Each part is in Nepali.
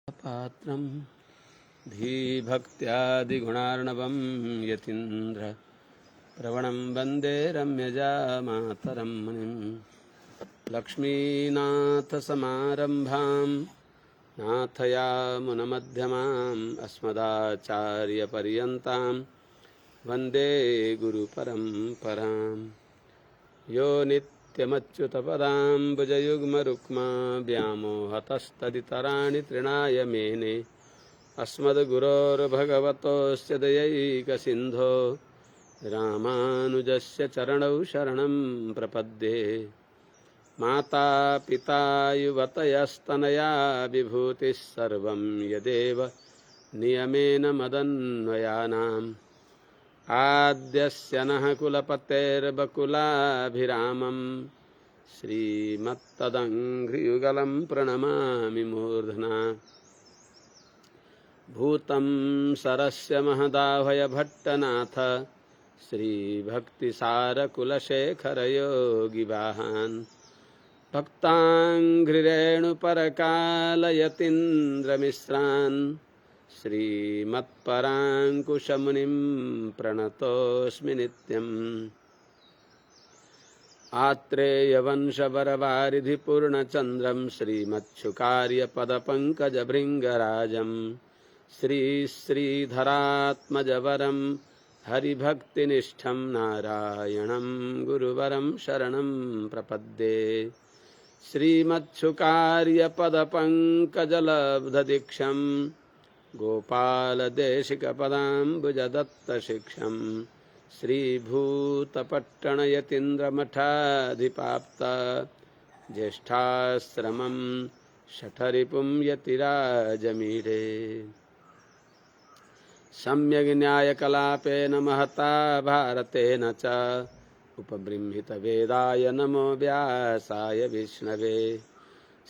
पात्रं धीभक्त्यादिगुणार्णवं यतीन्द्र प्रवणं वन्दे रम्यजामातरं मुनिं लक्ष्मीनाथसमारम्भां नाथयामुनमध्यमाम् अस्मदाचार्यपर्यन्तां वन्दे गुरुपरम्पराम्। यो नित्यमच्युतपदाम्बुजयुग्मरुक्मा व्यामोहतस्तदितराणि तृणाय मेने अस्मद्गुरोर्भगवतोऽस्य दयैकसिन्धो रामानुजस्य चरणौ शरणं प्रपद्ये। माता पिता युवतयस्तनया विभूतिः सर्वं यदेव नियमेन मदन्वयानाम् आद्यस्य नः कुलपतेर्बकुलाभिरामं श्रीमत्तदङ्घ्रियुगलं प्रणमामि मूर्ध्ना। भूतं सरस्य महदाभयभट्टनाथ श्रीभक्तिसारकुलशेखरयोगिवाहान् भक्ताङ्घ्रिरेणुपरकालयतीन्द्रमिश्रान् श्रीमत्पराङ्कुशमुनिं प्रणतोऽस्मि नित्यम्। आत्रेयवंशवरवारिधिपूर्णचन्द्रं श्रीमच्छुकार्यपदपङ्कजभृङ्गराजं श्रीधरात्मजवरं हरिभक्तिनिष्ठं नारायणं गुरुवरं शरणं प्रपद्ये। श्रीमच्छुकार्यपदपङ्कजलब्धदीक्षं गोपालदेशिकपदाम्बुजदत्तशिक्षं श्रीभूतपट्टणयतीन्द्रमठाधिपाप्त ज्येष्ठाश्रमं शठरिपुं यतिराजमीरे। सम्यग् न्यायकलापेन महता भारतेन च उपबृंहितवेदाय नमो व्यासाय विष्णवे।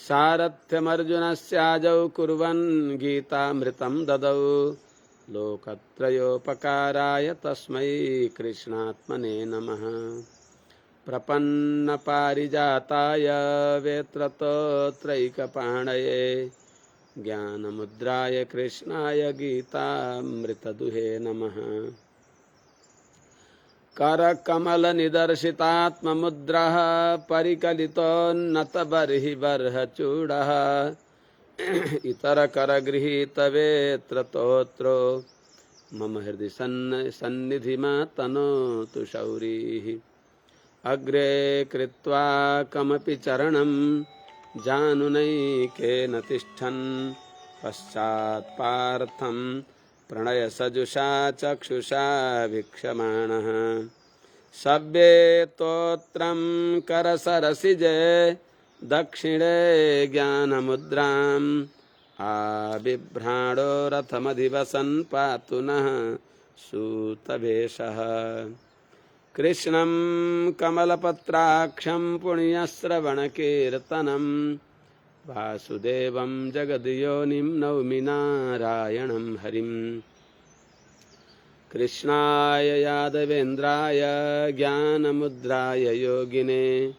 सारथ्यमर्जुनस्याजौ कुर्वन् गीतामृतं ददौ लोकत्रयोपकाराय तस्मै कृष्णात्मने नमः। प्रपन्नपारिजाताय वेत्रतोत्रैकपाणये ज्ञानमुद्राय कृष्णाय गीतामृतदुहे नमः। करकमलनिदर्शितात्ममुद्रः परिकलितोन्नतबर्हिबर्हचूडः इतरकरगृहीतवेत्रतोत्रो मम हृदि सन्निधिमातनोतु शौरिः। अग्रे कृत्वा कमपि चरणं जानुनैकेन तिष्ठन् पश्चात्पार्थं प्रणयसजुषा चक्षुषा वीक्षमाणः। सव्येतोत्रं करसरसिजे दक्षिणे ज्ञानमुद्राम् आबिभ्राणो रथमधिवसन् पातु नः सूतवेषः। कृष्णं कमलपत्राक्षं पुण्यश्रवणकीर्तनं वासुदेवं जगद्योनिं नौमि नारायणं हरिम्। कृष्णाय यादवेन्द्राय ज्ञानमुद्राय योगिने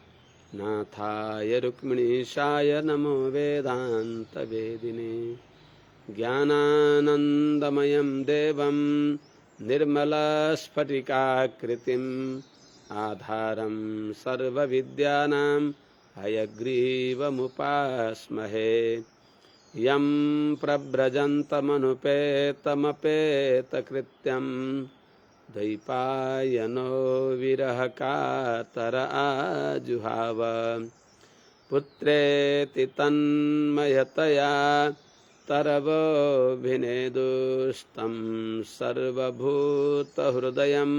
नाथाय रुक्मिणीशाय नमो वेदान्तवेदिने। ज्ञानानन्दमयं देवं निर्मलस्फटिकाकृतिम् आधारं सर्वविद्यानां हयग्रीवमुपास्महे। यं प्रव्रजन्तमनुपेतमपेतकृत्यं द्वैपायनो विरहकातर आजुहाव। पुत्रेति तन्मयतया तरवोऽभिनेदुस्तं सर्वभूतहृदयं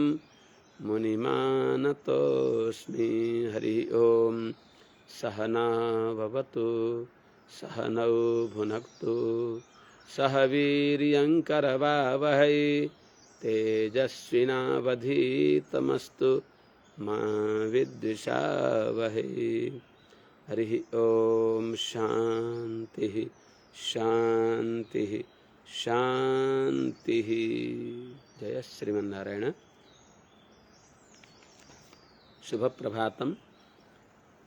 मुनिमानतोऽस्मि। हरि ओं। सहना भवतु सहनौ भुनक्तु सह वीर्यङ्करवावहै तेजस्विनावधीतमस्तु मा विद्विषावहै। हरि ओं। शान्तिः शान्तिः शान्तिः। जय श्रीमन्नारायण। शुभ प्रभातम।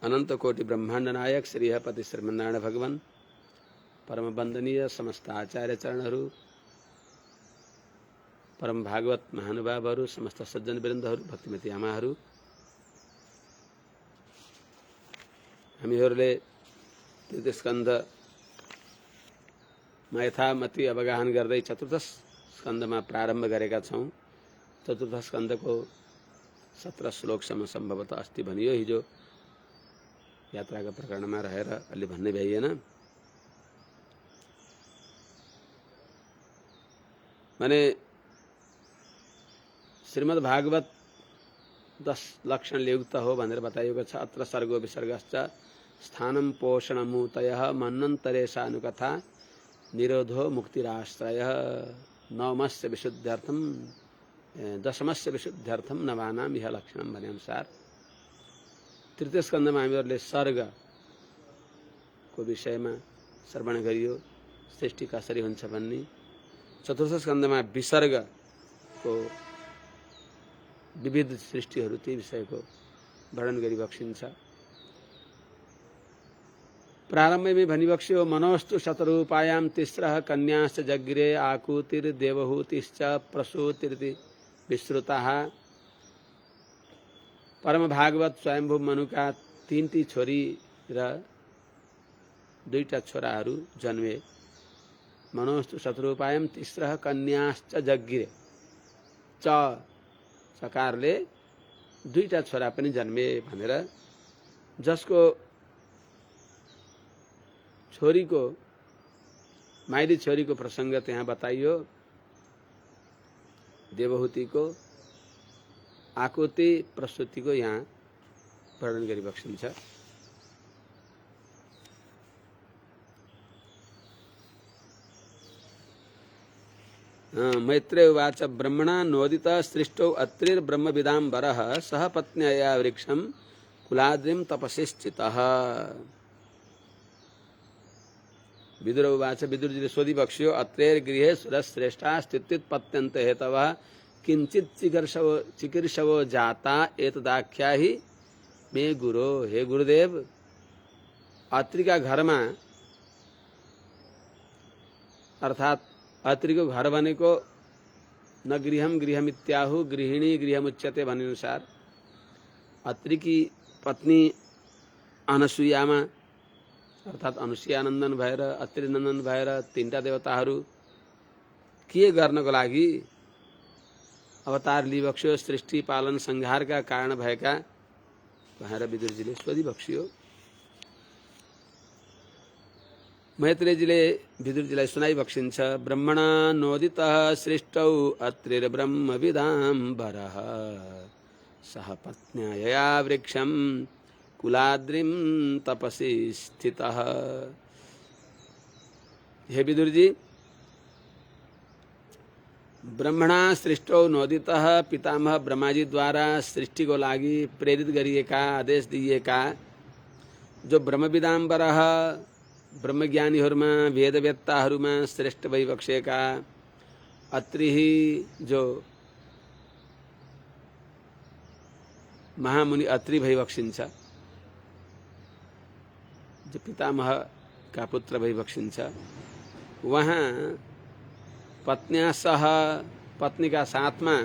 अनंत कोटि ब्रह्मांड नायक श्री हपति श्रीमन्नारायण भगवान परम वंदनीय समस्त आचार्य चरणहरू, परम भागवत महानुभावहरू, समस्त सज्जन वृन्दहरू, भक्तिमती आमाहरू, हामीहरूले तृतीय स्कन्धमा यथामति अवगाहन गर्दै चतुर्थ स्कन्धमा प्रारम्भ गरेका छौँ। चतुर्थ स्कन्धको 17 श्लोकसम्म सम्भवतः अस्ति भनियो, हिजो यात्राका प्रकरणमा रहेर अलि भन्ने भइएन। माने श्रीमद् भागवत 10 लक्षणले युक्त हो भनेर बताइएको छ। अत्र सर्गो विसर्गश्च स्थानं पोषणमूतयः मन्वन्तरेशानुकथा निरोधो मुक्तिराश्रयः नवमस्य विशुद्ध्यर्थम दशमस्य विशुद्ध्यर्थम नवानाम यह लक्षणम भने अनुसार तृतीय स्कन्धमा हामीहरूले सर्गको विषयमा श्रवण गरियो, सृष्टि कसरी हुन्छ भन्ने। चतुर्थ स्कन्धमा विसर्गको विविध सृष्टिहरू, ती विषयको वर्णन गरिबक्सिन्छ। प्रारम्भमै भनिबक्स्यो मनोस्तु शतरूपायां तिस्रः कन्याश्च जग्रे आकुतिर्देवहूतिश्च प्रसूतिरिति विश्रुताः। परम भागवत स्वयंभू मनुका 3टी छोरी र 2टा छोराहरू जन्मे। मनोस्तु शतरूपायां तिस्रः कन्याश्च जग्रे, चकारले 2टा छोरा पनि जन्मे भनेर, जसको छोरीको माइली छोरीको प्रसङ्ग त्यहाँ बताइयो। देवहूतिको, आकुति, प्रसूतिको यहाँ वर्णन गरिबक्सिन्छ। मैत्रेय उवाच ब्रह्मणा नोदितः सृष्टौ अत्रिर्ब्रह्मविदाम्बरः सह पत्न्यया वृक्षं कुलाद्रिं तपसि स्थितः। विदुर उवाच विदुरजीले सोधिबक्स्यो अत्रेर्गृहे सुरश्रेष्ठा स्थित्युत्पत्यन्त हेतवः किञ्चित् चिकीर्षवो जाता एतदाख्याहि मे गुरो। हे गुरुदेव, अत्रिका घरमा, अर्थात अत्रिको घर भनेको न गृहम गृहमित्याहु गृहिणी गृहमुच्यते भने अनुसार अत्रिकी पत्नी अनसुयामा अर्थात अनुसुयानन्दन भएर, अत्रिनन्दन भएर 3टा देवताहरू के गर्नको लागि अवतार लिइबक्स्यो, सृष्टि पालन संहारका कारण भएका भनेर विदुरजीले सोधिबक्स्यो। मैत्रेयजीले विदुरजीलाई सुनाइबक्सिन्छ। ब्रह्मणा नोदितः सृष्टौ अत्रिर्ब्रह्मविदाम्बरः सह पत्न्यया वृक्षं कुलाद्रिं तपसि स्थितः। हे विदुरजी, ब्रह्मणा सृष्टौ नोदितः, पितामह ब्रह्माजी द्वारा सृष्टिको लागि प्रेरित गरिएका, आदेश दिइएका जो ब्रह्मविदाम्बरः, ब्रह्मज्ञानीहरूमा, वेदवेत्ताहरूमा श्रेष्ठ भइबक्सेका अत्रि, जो महामुनि अत्रि भइबक्सिन्छ, जो पितामह का पुत्र भइबक्सिन्छ, वहाँ पत्न्या सह, पत्नी का साथमा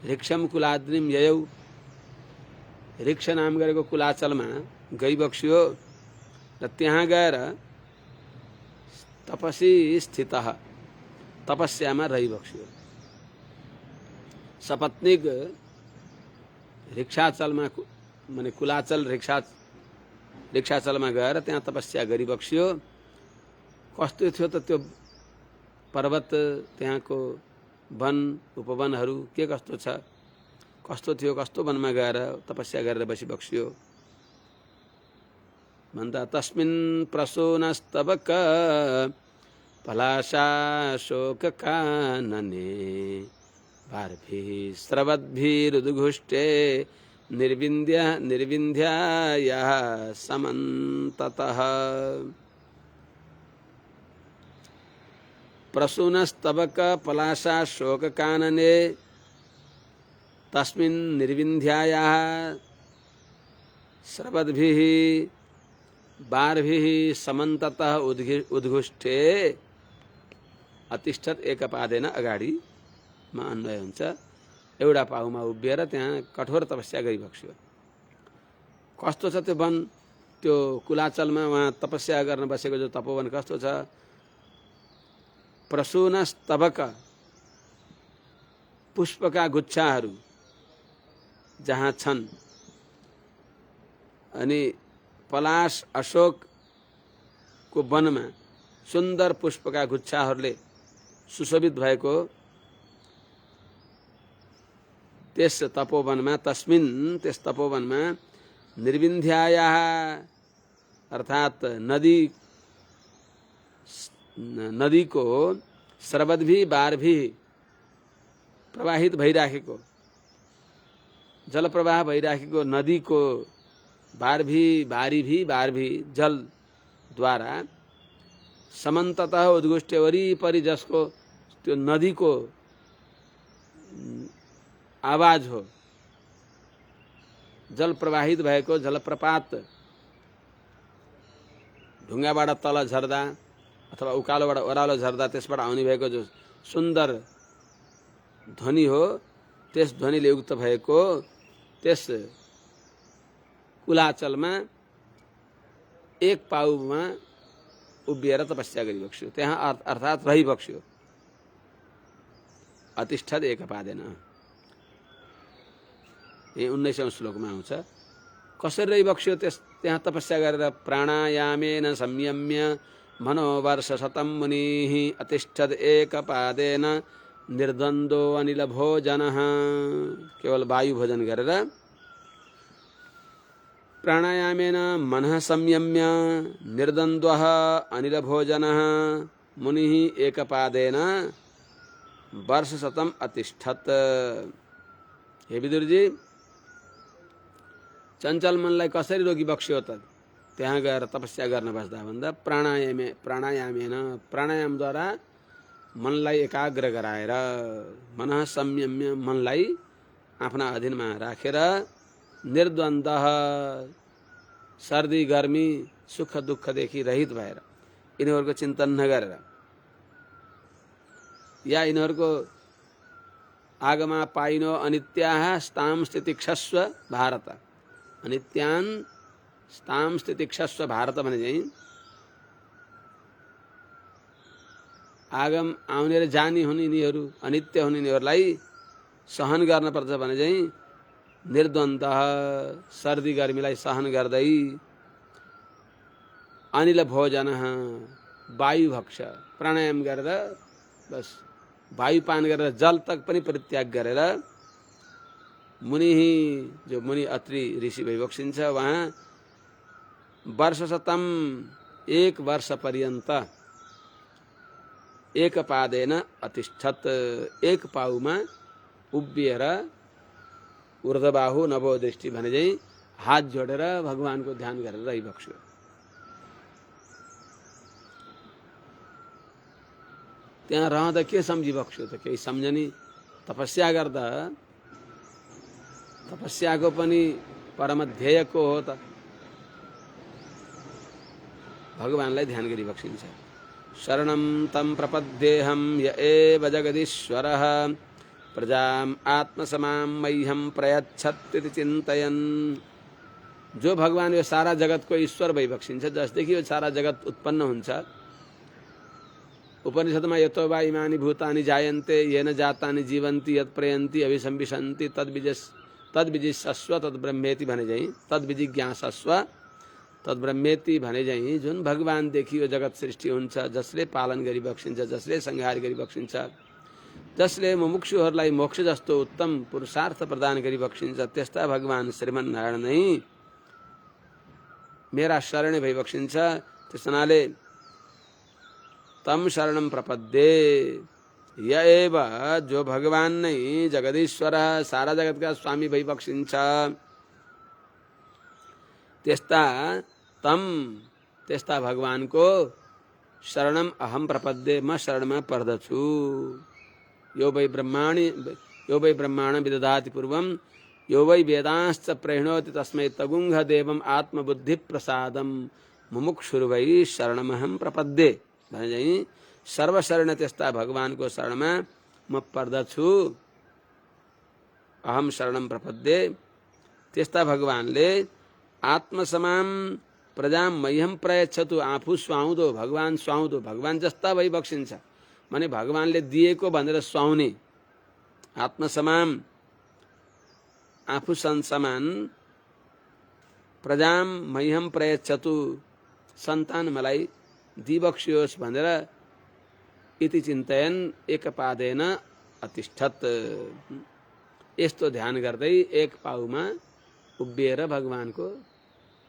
ऋक्षम कुलाद्रिम ययौ, ऋक्ष नाम गरेको कुलाचलमा गइबक्स्यो र त्यहाँ गएर तपसी स्थितः, तपस्यामा रहिबक्स्यो। सपत्नीक ऋक्षाचलमा माने कुलाचल ऋक्षाचलमा गएर त्यहाँ तपस्या गरिबक्स्यो। कस्तो थियो त त्यो पर्वत, त्यहाँको वन उपवनहरू के कस्तो छ, कस्तो थियो, कस्तो वनमा गएर तपस्या गरेर बसिबक्स्यो भन्दा तस्मिन् प्रसूनस्तबक पलाशा शोककानने बार्भिः स्रवद्भिरुद्घुष्टे निर्विन्ध्यायाः समन्ततः। प्रसूनस्तबक पलाशा शोककानने तस्मिन् निर्विन्ध्यायाः स्रवद्भिः बारभिः समन्ततः उद्घुष्टे अतिष्ठत एकपादेन अगाडिमा अन्वय हुन्छ। एउटा पाउमा उभिएर त्यहाँ कठोर तपस्या गरिबक्स्यो। कस्तो छ त्यो वन, त्यो कुलाचलमा उहाँ तपस्या गर्न बसेको जो तपोवन कस्तो छ? प्रसून स्तबक पुष्पका गुच्छाहरू जहाँ छन्, अनि पलाश अशोकको वनमा सुन्दर पुष्पका गुच्छाहरूले सुशोभित भएको त्यस तपोवनमा, त्यस तपोवनमा निर्विन्ध्यायाः अर्थात नदी को सर्वदभि बारभि प्रवाहित भइराखेको, जल प्रवाह भइराखेको नदी को बारभी जल द्वारा समन्ततः उद्घुष्टे वरिपरि जसको त्यो नदी को आवाज हो, जल प्रवाहित भएको जलप्रपात ढुङ्गाबाट तल झर्दा अथवा उकालोबाट ओह्रालो झर्दा त्यसबाट आउने भएको जो सुन्दर ध्वनि हो, त्यस ध्वनिले युक्त भएको त्यस कुलाचलमा एक पाउमा उभिएर तपस्या गरिबक्स्यो। त्यहाँ अर्थात रहिबक्स्यो। अतिष्ठत एकपादेन, यही 19औं श्लोकमा आउँछ। कसरी रहिबक्स्यो त्यहाँ तपस्या गरेर? प्राणायामेन संयम्य मनोवर्ष शतं मुनिः अतिष्ठत एकपादेन निर्द्वन्द्वो अनिल भोजनः। केवल वायु भोजन गरेर, प्राणायामेन मनः संयम्य निर्द्वन्द्वः अनिल भोजनः मुनिः एकपादेन वर्षशतम् अतिष्ठत। हे विदुरजी, चञ्चल मनलाई कसरी रोकिबक्स्यो त? त्यहाँ गएर तपस्या गर्न बस्दा भन्दा प्राणायामेन, प्राणायामद्वारा मनलाई एकाग्र गराएर, मनः संयम्य, मनलाई आफ्ना अधीनमा राखेर, निर्द्वन्द्वः सर्दी गर्मी सुख दुःखदेखि रहित भएर, यिनीहरूको चिन्तन नगरेर, या यिनीहरूको आगमा पाइनो अनित्याः स्तां स्थितिक्षस्व भारत। अनित्यान स्तां स्थितिक्षस्व भारत भने चाहिँ आगम आउने र जाने हुने यिनीहरू, अनित्य हुने यिनीहरूलाई सहन गर्न पर्छ भने चाहिँ निर्द्वन्द्व सर्दी गर्मीलाई सहन गर्दै, अनिल भोजन वायु भक्ष, प्राणायाम गरेर बस वायु पान गरेर जल तक पनि परित्याग गरेर, मुनि जो मुनि अत्रि ऋषि भइबक्सिन्छ, वहाँ वर्षशतम एक वर्ष पर्यन्त एक पादेन अतिष्ठत, एक पाउमा उभिएर ऊर्ध्वबाहु नभो दृष्टि भने चाहिँ हात जोडेर भगवानको ध्यान गरेर रहिबक्स्यो। त्यहाँ रहँदा के सम्झिबक्स्यो त? केही सम्झनी। तपस्या गर्दा तपस्याको पनि परम ध्येय को हो त? भगवानलाई ध्यान गरिबक्सिन्छ। शरणं तं प्रपद्येऽहं य एव जगदीश्वरः प्रजाम् आत्मसमां मह्यं प्रयच्छत्ति चिन्तयन्। जो भगवान यो सारा जगतको ईश्वर भइबक्सिन्छ, जसदेखि यो सारा जगत उत्पन्न हुन्छ। उपनिषदमा यतो वा इमानि भूतानि जायन्ते येन जातानि जीवन्ति यत् प्रयन्ति अभिसंविशन्ति तद्विजिष्यस्व तद्ब्रह्मेति भने चाहिँ, तद्विजिज्ञासस्व तद्ब्रह्मेति भने चाहिँ, जुन भगवानदेखि यो जगत सृष्टि हुन्छ, जसले पालन गरिबक्सिन्छ, जसले संहार गरिबक्सिन्छ, जसले मुमुक्षुहरूलाई मोक्ष जस्तो उत्तम पुरुषार्थ प्रदान गरिबक्सिन्छ, त्यस्ता भगवान श्रीमन्नारायण नै मेरा शरण भइबक्सिन्छ। त्यस हुनाले तम शरणं प्रपद्ये, य एव जो भगवान नै जगदीश्वर सारा जगतका स्वामी भइबक्सिन्छ, त्यस्ता भगवानको शरणम अहम प्रपद्ये, म शरणमा पर्दछु। यो वै ब्रह्माण विदधाति पूर्वं यो वै वेदांश्च प्रेरणोति तस्मै तगुंह देवम आत्मबुद्धि प्रसादम मुमुक्षुर्वै शरणमहं प्रपद्ये भने चाहिँ सर्वशरण त्यस्ता भगवानको शरणमा म पर्दछु। अहम शरणम प्रपद्ये त्यस्ता भगवानले आत्मसमाम प्रजाम मह्यम प्रयच्छतु आफू सुहाउँदो भगवान सुहाउँदो भगवान जस्ता भई बक्सिन्छ माने भगवानले दिएको भनेर सुहाउने आत्मसमाम आफू समान प्रजाम मह्यम प्रयच्छतु सन्तान मलाई दिबक्सियोस् भनेर इति चिन्तयन एकपादेन अतिष्ठत यस्तो ध्यान गर्दै एक पाउमा उभिएर भगवानको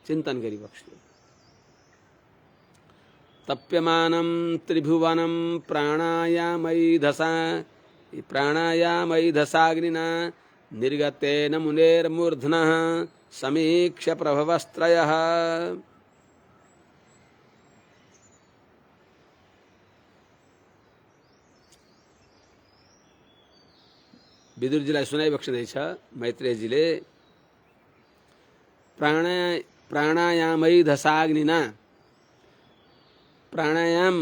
चिन्तन गरिबक्स्यो। तप्यमानं त्रिभुवनं प्राणायामैधसाग्निना निर्गतेन मुनेर्मूर्ध्नः समीक्ष्य प्रभवस्त्रयः। विदुरजीलाई सुनाइबक्सिँदैछ मैत्रेयजीले प्राणायामैधसाग्निना प्राणायाम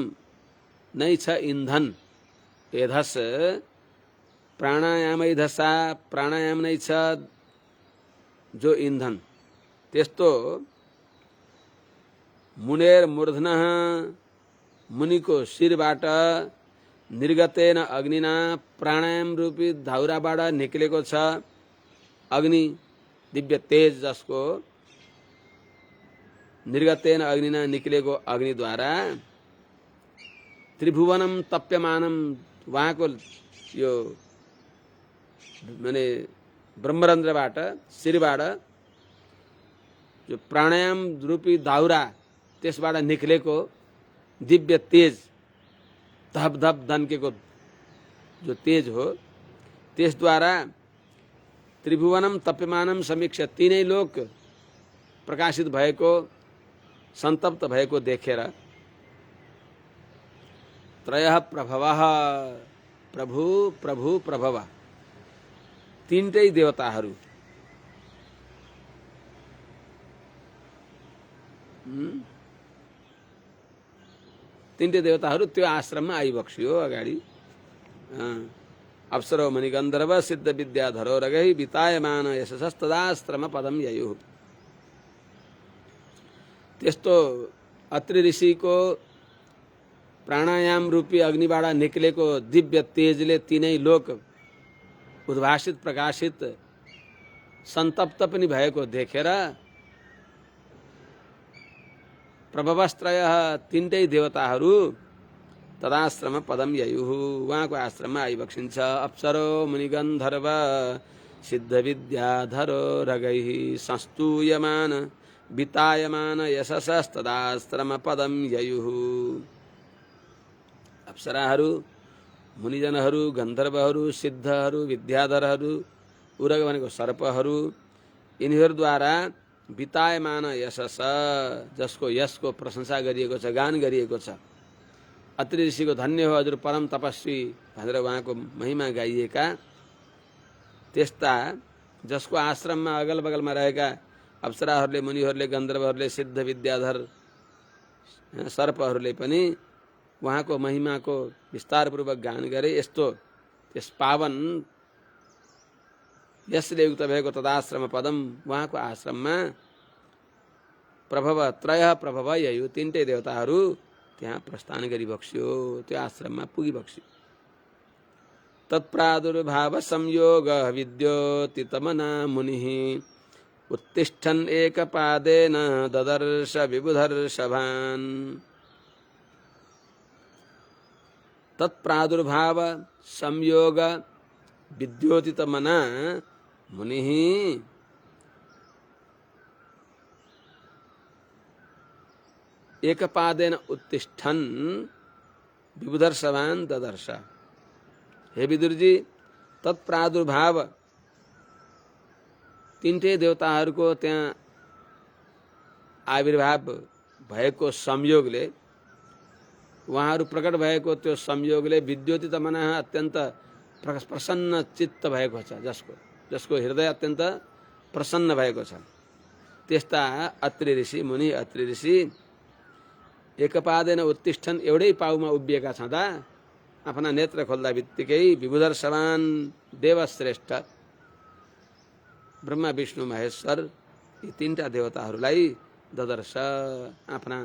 नै छ ईन्धन एधस प्राणायामैधसा प्राणायाम नै छ जो ईन्धन त्यस्तो मुनेर्मूर्ध्नः मुनिको शिरबाट निर्गतेन अग्निना प्राणायाम रूपी धाउराबाट निक्लेको छ अग्नि दिव्य तेज जसको निर्गतेन अग्निना निक्लेको अग्निद्वारा त्रिभुवनम तप्यमानम वहाँको यो माने ब्रह्मरन्ध्रबाट शिरबाट जो प्राणायाम रूपी दाउरा त्यसबाट निक्लेको दिव्य तेज धप धप दन्केको जो तेज हो त्यसद्वारा त्रिभुवनम तप्यमानम समीक्ष तीनै लोक प्रकाशित भएको संतप्त भएको देखेर त्रयः प्रभवः प्रभु प्रभु प्रभव तीनटै देवताहरू तीनटै देवताहरू त्यो आश्रममा आइबक्सियो अगाडि। अप्सरो मणिगन्धर्व सिद्ध विद्याधरो रगै बितायमान यशस्तदाश्रम पदम ययुः। त्यस्तो अत्रि ऋषिको प्राणायाम रूपी अग्निबाट निक्लेको दिव्य तेजले तीनै लोक उद्भासित प्रकाशित संतप्त पनि भएको देखेर प्रभवस्त्रयः तीनटै देवताहरू तदाश्रम पदम ययुः उहाँको आश्रममा आइबक्सिन्छ। अप्सरो मुनिगन्धर्व सिद्ध विद्याधरो रगैः संस्तूयमान बितायमान यशसस्तदाश्रम पदम ययुः। अप्सराहरू मुनिजनहरू गन्धर्वहरू सिद्धहरू विद्याधरहरू उरग भनेको सर्पहरू यिनीहरूद्वारा बितायमान यशस जसको यशको प्रशंसा गरिएको छ गान गरिएको छ। अत्रि ऋषिको धन्य हो हजुर परम तपस्वी भनेर उहाँको महिमा गाइएका त्यस्ता जसको आश्रममा अगल बगलमा रहेका अप्सराहरूले मुनिहरूले गन्धर्वहरूले सिद्ध विद्याधर सर्पहरूले पनि उहाँको महिमाको विस्तारपूर्वक गान गरे। यस्तो त्यस पावन यसले युक्त भएको तदाश्रम पदम उहाँको आश्रममा प्रभव त्रयः प्रभव ययु तीनटै देवताहरू त्यहाँ प्रस्थान गरिबक्स्यो त्यो आश्रममा पुगिबक्स्यो। तत्प्रादुर्भाव संयोग विद्योतितमना मुनिः उत्तिष्ठन् एकपादेन ददर्श विबुधर्षभान्। तत्प्रादुर्भाव संयोग विद्योतितमना मुनिः एकपादेन उत्तिष्ठन् विबुधर्षभान् ददर्श। हे विदुर जी तत्प्रादुर्भाव तीनटै देवताहरूको त्यहाँ आविर्भाव भएको संयोगले उहाँहरू प्रकट भएको त्यो संयोगले विद्योतितमना अत्यन्त प्रसन्न चित्त भएको छ जसको हृदय अत्यन्त प्रसन्न भएको छ। त्यस्ता अत्रि ऋषि मुनि अत्रि ऋषि एकपादेन उत्तिष्ठन् एउटै पाउमा उभिएका छँदा आफ्ना नेत्र खोल्दा बित्तिकै विभुधर समान देवश्रेष्ठ ब्रह्मा विष्णु महेश्वर यी तीनटा देवताहरूलाई ददर्श आफ्ना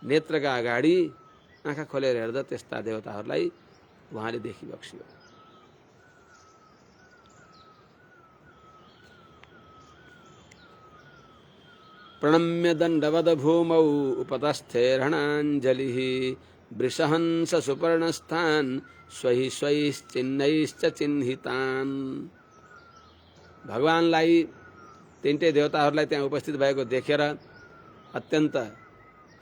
नेत्रका अगाडि आँखा खोलेर हेर्दा त्यस्ता देवताहरूलाई उहाँले देखिबक्सियो। प्रणम्य दण्डवद भूमौ उपतस्थे रणञ्जलिः वृषहंस सुपर्णस्थान स्वहि स्वैश्चिन्नैश्च चिन्हितान्। भगवानलाई तीनटै देवताहरूलाई त्यहाँ उपस्थित भएको देखेर अत्यन्त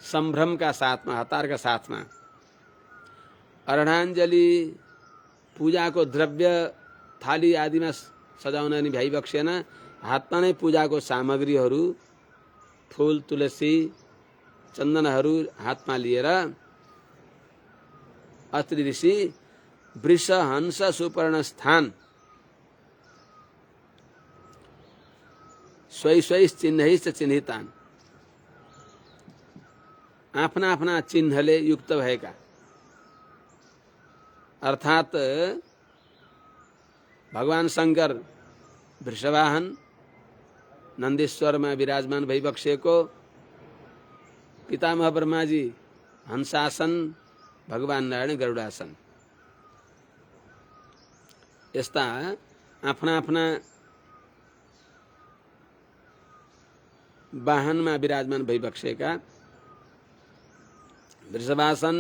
सम्भ्रमका साथमा हतारका साथमा अर्णाञ्जली पूजाको द्रव्य थाली आदिमा सजाउन नि भ्याइबक्सेन, हातमा नै पूजाको सामग्रीहरू फूल तुलसी चन्दनहरू हातमा लिएर अत्रि ऋषि वृष हंस सुपर्ण स्थान स्वै स्वै चिन्हैश्च चिन्हितान् आफ्ना आफ्ना चिन्हले युक्त भएका अर्थात भगवान शंकर वृषवाहन नंदीश्वरमा विराजमान भइबक्सेको, पितामह ब्रह्माजी हंसासन, भगवान नारायण गरुडासन, यस्ता आफ्ना आफ्ना वाहनमा विराजमान भइबक्सेका वृषभासन,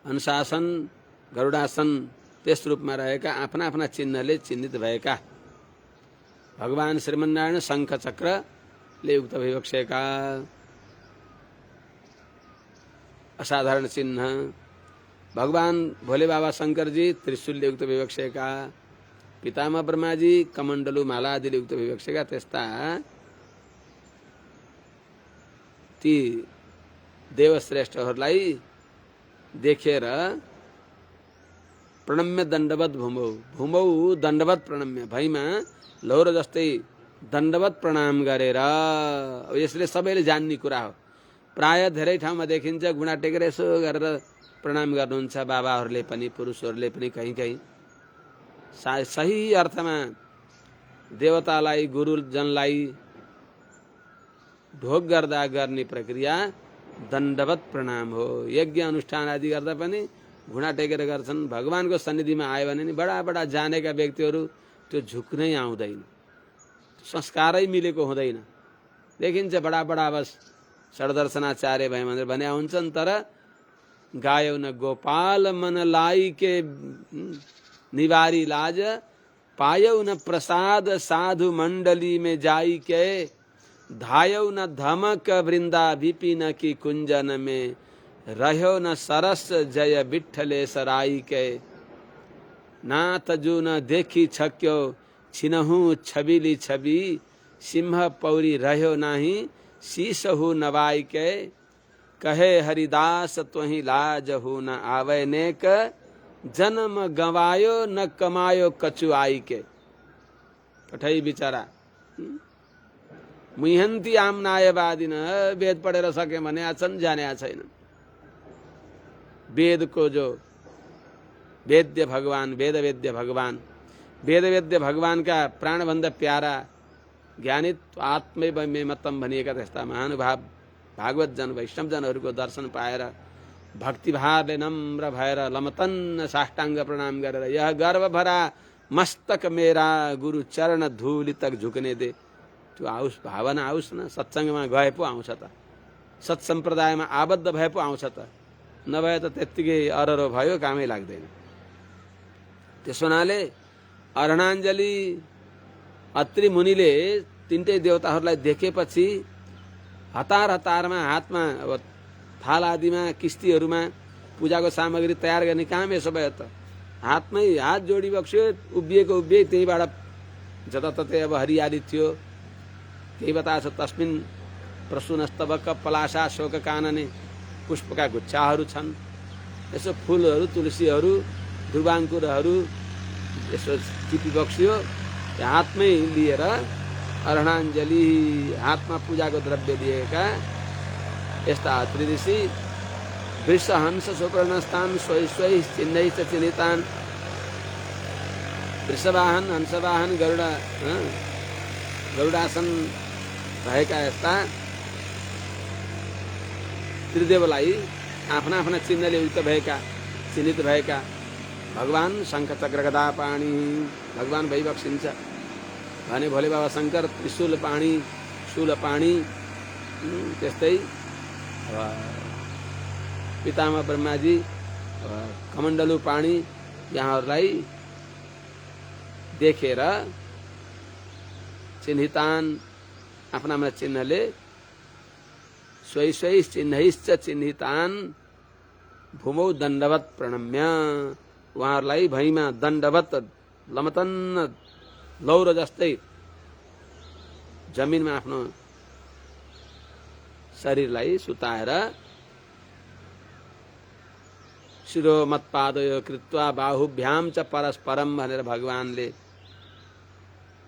हंसासन, गरुडासन त्यस रूपमा रहेका आफ्ना आफ्ना चिन्हले चिन्हित भएका भगवान श्रीमन्नारायण शंख चक्रले युक्त भइबक्सेका असाधारण चिन्ह, भगवान भोले बाबा शंकरजी त्रिशूलले युक्त भइबक्सेका, पितामह ब्रह्माजी कमण्डलु माला आदिले युक्त भइबक्सेका त्यस्ता ती देवश्रेष्ठहरूलाई देखेर प्रणम्य दण्डवत भूमौ, भूमौ दण्डवत प्रणम्य, भैमा लौरो जस्तै दण्डवत प्रणाम गरेर। यसले सबैले जान्ने कुरा हो, प्राय धेरै ठाउँमा देखिन्छ गुणा टेकेर यसो गरेर प्रणाम गर्नुहुन्छ बाबाहरूले पनि पुरुषहरूले पनि कहीँ कहीँ। सही अर्थमा देवतालाई गुरुजनलाई ढोग गर्दा गर्ने प्रक्रिया दण्डवत प्रणाम हो। यज्ञ अनुष्ठान आदि गर्दा पनि घुँडा टेकेर गर्छन्। भगवानको सन्निधिमा आयो भने नि बडा बडा जानेका व्यक्तिहरू त्यो झुक्नै आउँदैन, संस्कारै मिलेको हुँदैन। देखिन्छ बडा बडा बस षड्दर्शनाचार्य भए भनेर भने हुन्छन्, तर गायौ न गोपाल मन लाई के निवारी लाज, पायौ न प्रसाद साधु मंडली में जाई के, धायौ न धमक वृंदा विपिन की कुंजन में, रह्यो न सरस जय विठ्ठले सराई के, नाथ जो न देखी छक्यो छिनहु छबिली छवि, सिंह पौरी रह्यो नाही शीसहु नवाई के, कहे हरिदास त्वहि लाज हो न आवे नेक, जन्म गवायो न कमायो कछु आई के। पठै बिचारा मुहन्ती आमनायवादिन, वेद पढेर सके भने छन्, जाने छैन। वेदको जो वेद्य भगवान, वेदवेद्य भगवान, वेदवेद्य भगवानका प्राणभन्दा प्यारा ज्ञानित आत्मैव मे मतम भनिएका त्यस्ता महानुभाव भागवतजन वैष्णवजनहरूको दर्शन पाएर भक्तिभावले नम्र भएर लमतन्न साष्टाङ्ग प्रणाम गरेर यह गर्व भरा मस्तक मेरा गुरु चरण धूलि तक झुक्ने दे, त्यो आओस्, भावना आओस् न। सत्सङ्गमा गए पो आउँछ त, सत्सम्प्रदायमा आबद्ध भए पो आउँछ त, नभए त त्यत्तिकै अररो भयो, कामै लाग्दैन। त्यसो हुनाले अर्णाञ्जली अत्रि मुनिले तीनटै देवताहरूलाई देखेपछि हतार हतारमा हातमा अब थाल आदिमा किस्तीहरूमा पूजाको सामग्री तयार गर्ने काम यसो भयो त, हातमै हात जोडी बक्स्यो, उभिएको उभिए त्यहीबाट जताततै अब हरियाली थियो। केही बताएको छ तस्मिन प्रसूनस्तबक पलासा शोक कानने, पुष्पका गुच्छाहरू छन्, यसो फुलहरू तुलसीहरू ध्रुवाङ्कुरहरू यसो टिपी बक्स्यो। हातमै लिएर अर्णाञ्जली हातमा पूजाको द्रव्य लिएका यस्ता अत्रि ऋषि वृष हंस सुपर्णस्तान स्वै स्वै चिन्है च चिन्हितान। वृषवाहन हंसवाहन गरुडासन भएका यस्ता त्रिदेवलाई आफ्ना आफ्ना चिन्हले युक्त भएका चिन्हित भएका भगवान शङ्ख चक्र गदा पाणी भगवान भइबक्सिन्छ भने भोले बाबा शङ्कर त्रिशूल पाणी शूल पाणी त्यस्तै पितामह ब्रह्माजी कमण्डलु पाणी यहाँहरूलाई देखेर चिन्हितान आफ्ना आफ्ना चिन्हले स्वै स्वै चिन्हैश्च चिन्हितान भूमौ दण्डवत प्रणम्य उहाँहरूलाई भैमा दण्डवत लमतन्न लौरो जस्तै जमिनमा आफ्नो शरीरलाई सुताएर शिरो मत्पादयो कृत्वा बाहुभ्याम च परस्परम भनेर भगवानले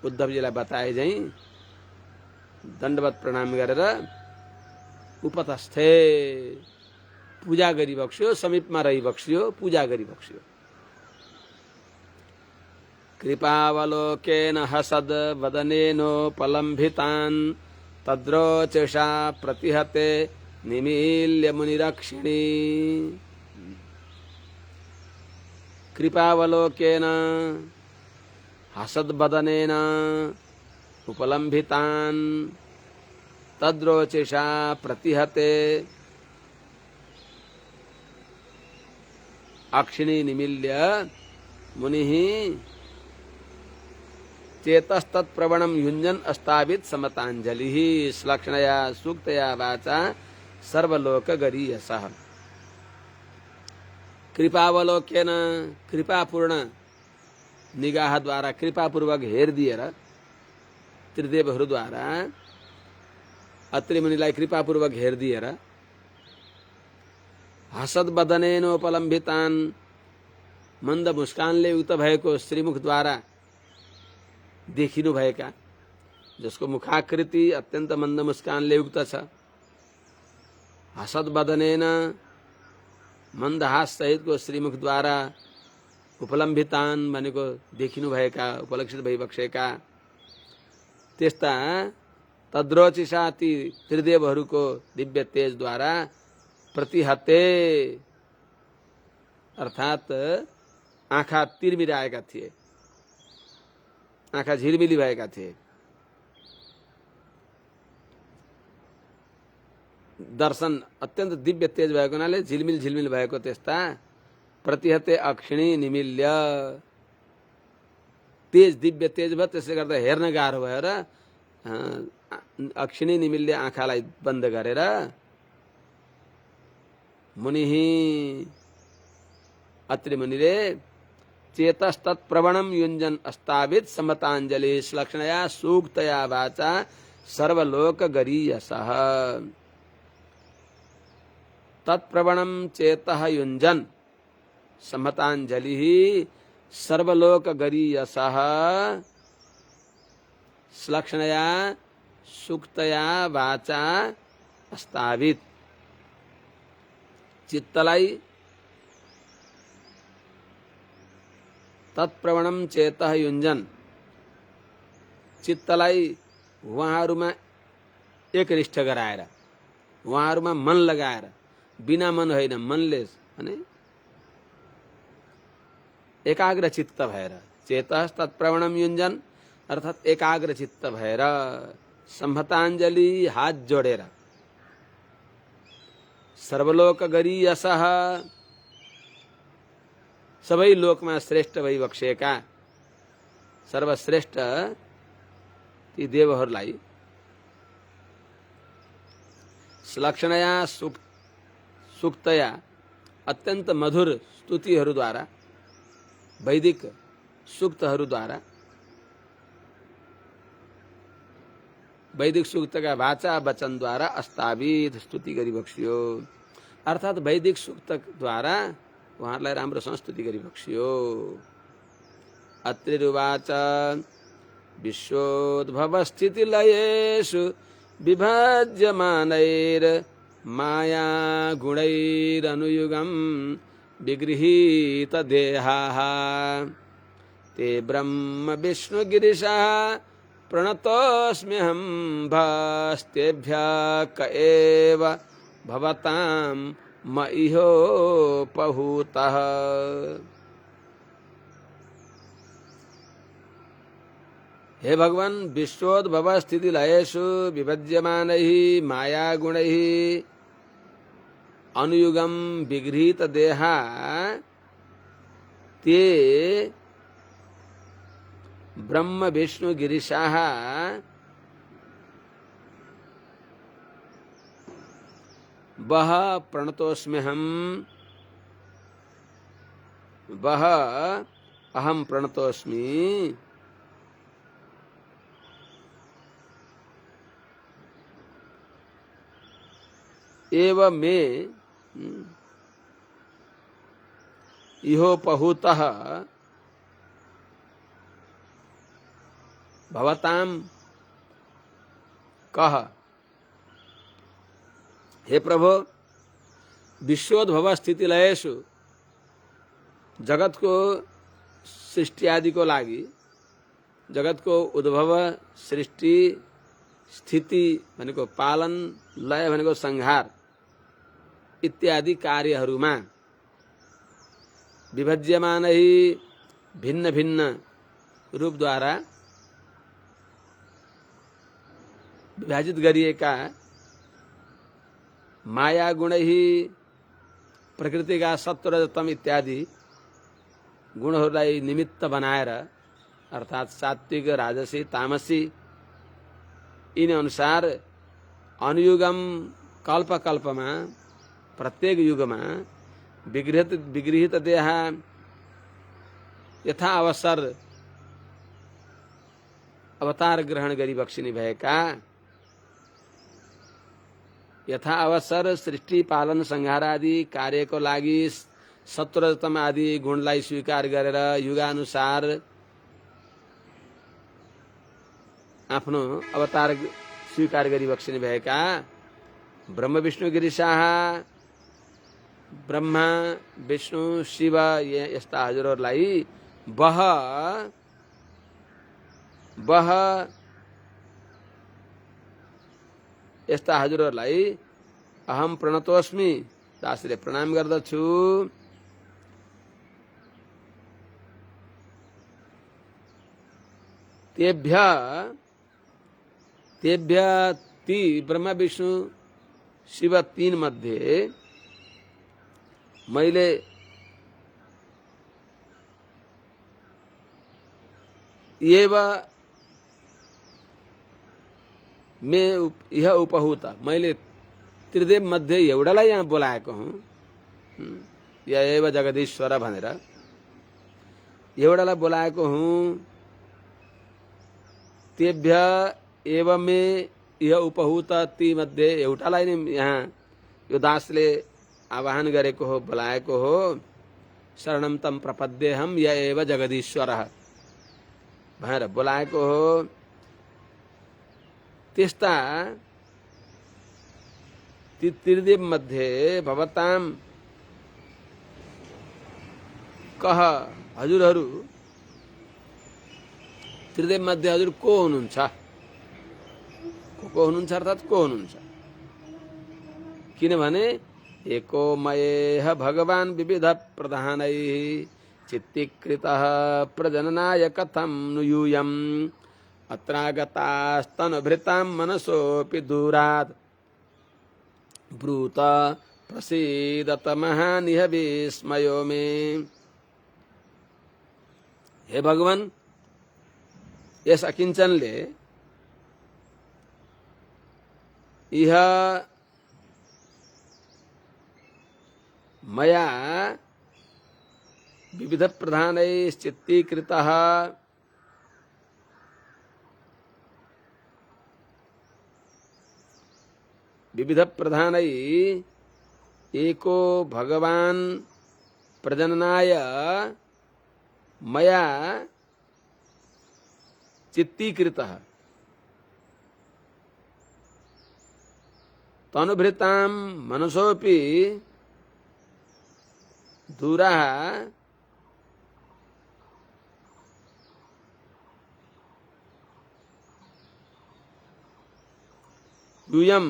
उद्धवजीलाई बताए झैं दण्डवत प्रणाम गरेर उपतस्थे पूजा गरिबक्स्यो समीपमा रहिबक्स्यो पूजा गरिबक्स्यो। कृपावलोकेन हसद वदनेनोपलम्भितान् तद्रोचषा प्रतिहते निमील्य मुनिरक्षिणी। कृपावलोकेन हसद्वदनेन उपलम्भितान् तद्रोचषा प्रतिहते अक्षिणी निमील्य मुनिः चेतस्तत्प्रवणं युञ्जन् अस्तावित् समताञ्जलिः श्लक्ष्णया सूक्तया वाचा सर्वलोकगरीयसः। कृपावलोकेन कृपापूर्ण निगाह द्वारा कृपापूर्वक हेरिदिएर त्रिदेवहरूद्वारा अत्रि मुनिलाई कृपापूर्वक हेरिदिएर हसद बदनेनोपलम्भितान् मन्द मुस्कानले युक्त भएको श्रीमुखद्वारा देखिनु भएका जसको मुखाकृति अत्यन्त मन्द मुस्कानले युक्त छ। हसद बदनेन मन्दहास सहितको श्रीमुखद्वारा उपलम्भितान् भनेको देखिनु भएका उपलक्षित भइबक्सेका त्यस्ता तद्रोचिषा ती त्रिदेवहरूको दिव्य तेजद्वारा प्रतिहते अर्थात आँखा तिरमिराएका थिए आँखा झिलमिली भएका थिए। दर्शन अत्यन्त दिव्य तेज भएको हुनाले झिलमिल झिलमिल भएको त्यस्ता प्रतिहते अक्षिणी निमिल्य तेज दिव्य तेज भयो त्यसले गर्दा हेर्न गाह्रो भएर अक्षिणी निमिल्य आँखालाई बन्द गरेर मुनिहि अत्रि मुनिले चेतस्तत्प्रवणं युञ्जन् अस्तावित् समताञ्जलि श्लक्ष्णया सूक्तया वाचा सर्वलोकगरीयसः। तत्प्रवणं चेतः युञ्जन् समताञ्जलिः सर्वलोकगरीयसः श्लक्ष्णया सूक्तया वाचा अस्तावित्। चित्तलाई तत्प्रवणम चेतः युञ्जन चित्तलाई उहाँहरूमा एकनिष्ठ गराएर उहाँहरूमा मन लगाएर बिना मन होइन मनले भने एकाग्र चित्त भएर चेतः तत्प्रवणम युञ्जन अर्थात एकाग्र चित्त भएर सम्भताञ्जलि हात जोडेर सर्वलोक गरीयसः सबै लोकमा श्रेष्ठ भइबक्सेका सर्वश्रेष्ठ ती देवहरूलाई श्लक्ष्णया सूक्तया अत्यन्त मधुर स्तुतिहरूद्वारा वैदिक सूक्तहरूद्वारा वैदिक सूक्तका वाचा वचनद्वारा अस्तावित स्तुति गरिबक्सियो अर्थात वैदिक सूक्तद्वारा उहाँहरूलाई राम्रोसँग स्तुति गरिबक्सियो। अत्रिरुवाच विश्वोद्भवस्थितिलयेषु विभज्यमानैर् माया गुणैरनुयुगं विगृहीत देहाः ते ब्रह्म विष्णु गिरिशः प्रणतोऽस्म्यहं भस्तेभ्यः क एव भवतां मइहोपहूतः। हे भगवान, विश्वोद्भव स्थिति लयेषु विभज्यमानैः माया गुणैः अनुयुगम विगृहीत देहा ते ब्रह्म विष्णु गिरिशाः वह प्रणतोस्म्यहं वह अहम प्रणतोस्मि एव मे इहोपहूतः भवतां कः। हे प्रभु, विश्वोद्भव स्थिति लयेषु जगत को सृष्टि आदि को लागी, जगत को उद्भव सृष्टि स्थिति भनेको पालन, लय भनेको संहार इत्यादि कार्यहरूमा विभज्यमानै भिन्न भिन्न रूपद्वारा विभाजित गरिएका माया गुणैः प्रकृतिका सत्व रजतम इत्यादि गुणहरूलाई निमित्त बनाएर अर्थात् सात्विक राजसी तामसी इन अनुसार अनुयुगम कल्प कल्पमा प्रत्येक युगमा विगृहित देह यथा अवसर अवतार ग्रहण गरी बक्सिने भएका, यथा अवसर सृष्टि पालन संहार आदि कार्यको लागि सत्वरजतम आदि गुणलाई स्वीकार गरेर युगानुसार आफ्नो अवतार स्वीकार गरी बक्सिने भएका ब्रह्म विष्णु गिरिशाः, ब्रह्मा विष्णु शिव यस्ता हजुरहरूलाई वह यस्ता हजुरहरूलाई अहम प्रणतोस्मि दासले प्रणाम गर्दछु। तेभ्य ती ब्रह्मा विष्णु शिव तीन मध्ये मैले एव मैं यह उपहूता, मैले त्रिदेव मध्ये एउटालाई यहाँ बोलाएको हुँ। या एव जगदीश्वर भनेर एउटालाई बोलाएको हुँ। तेभ्य एव मे यह उपहूत, ती मध्ये एउटालाई नै यहाँ यो दासले आवाहन गरेको हो, बोलाएको हो। शरणम तम प्रपद्येहम य एव जगदीश्वरः भनेर बोलाएको हो। त्यस्ता ती त्रिदेव मध्ये भवताम कह, हजुरहरू त्रिदेव मध्ये हजुर को हुनुहुन्छ? को हुनुहुन्छ अर्थात् को हुनुहुन्छ? किनभने एको मयेह भगवान विविध प्रधानैः चित्तीकृतः प्रजननाय कथं नु यूयम् अत्रागतास्तनुभृतां मनसोऽपि दूरात् ब्रूत प्रसीदत महानिह विस्मयो मे। हे भगवान, यस अकिञ्चनले इह मया विविध प्रधानैश्चित्तीकृतः विविध प्रधानै एको भगवान प्रजननाय मया चित्तीकृतः। तनुभृतां मनसोऽपि दूरः यूयं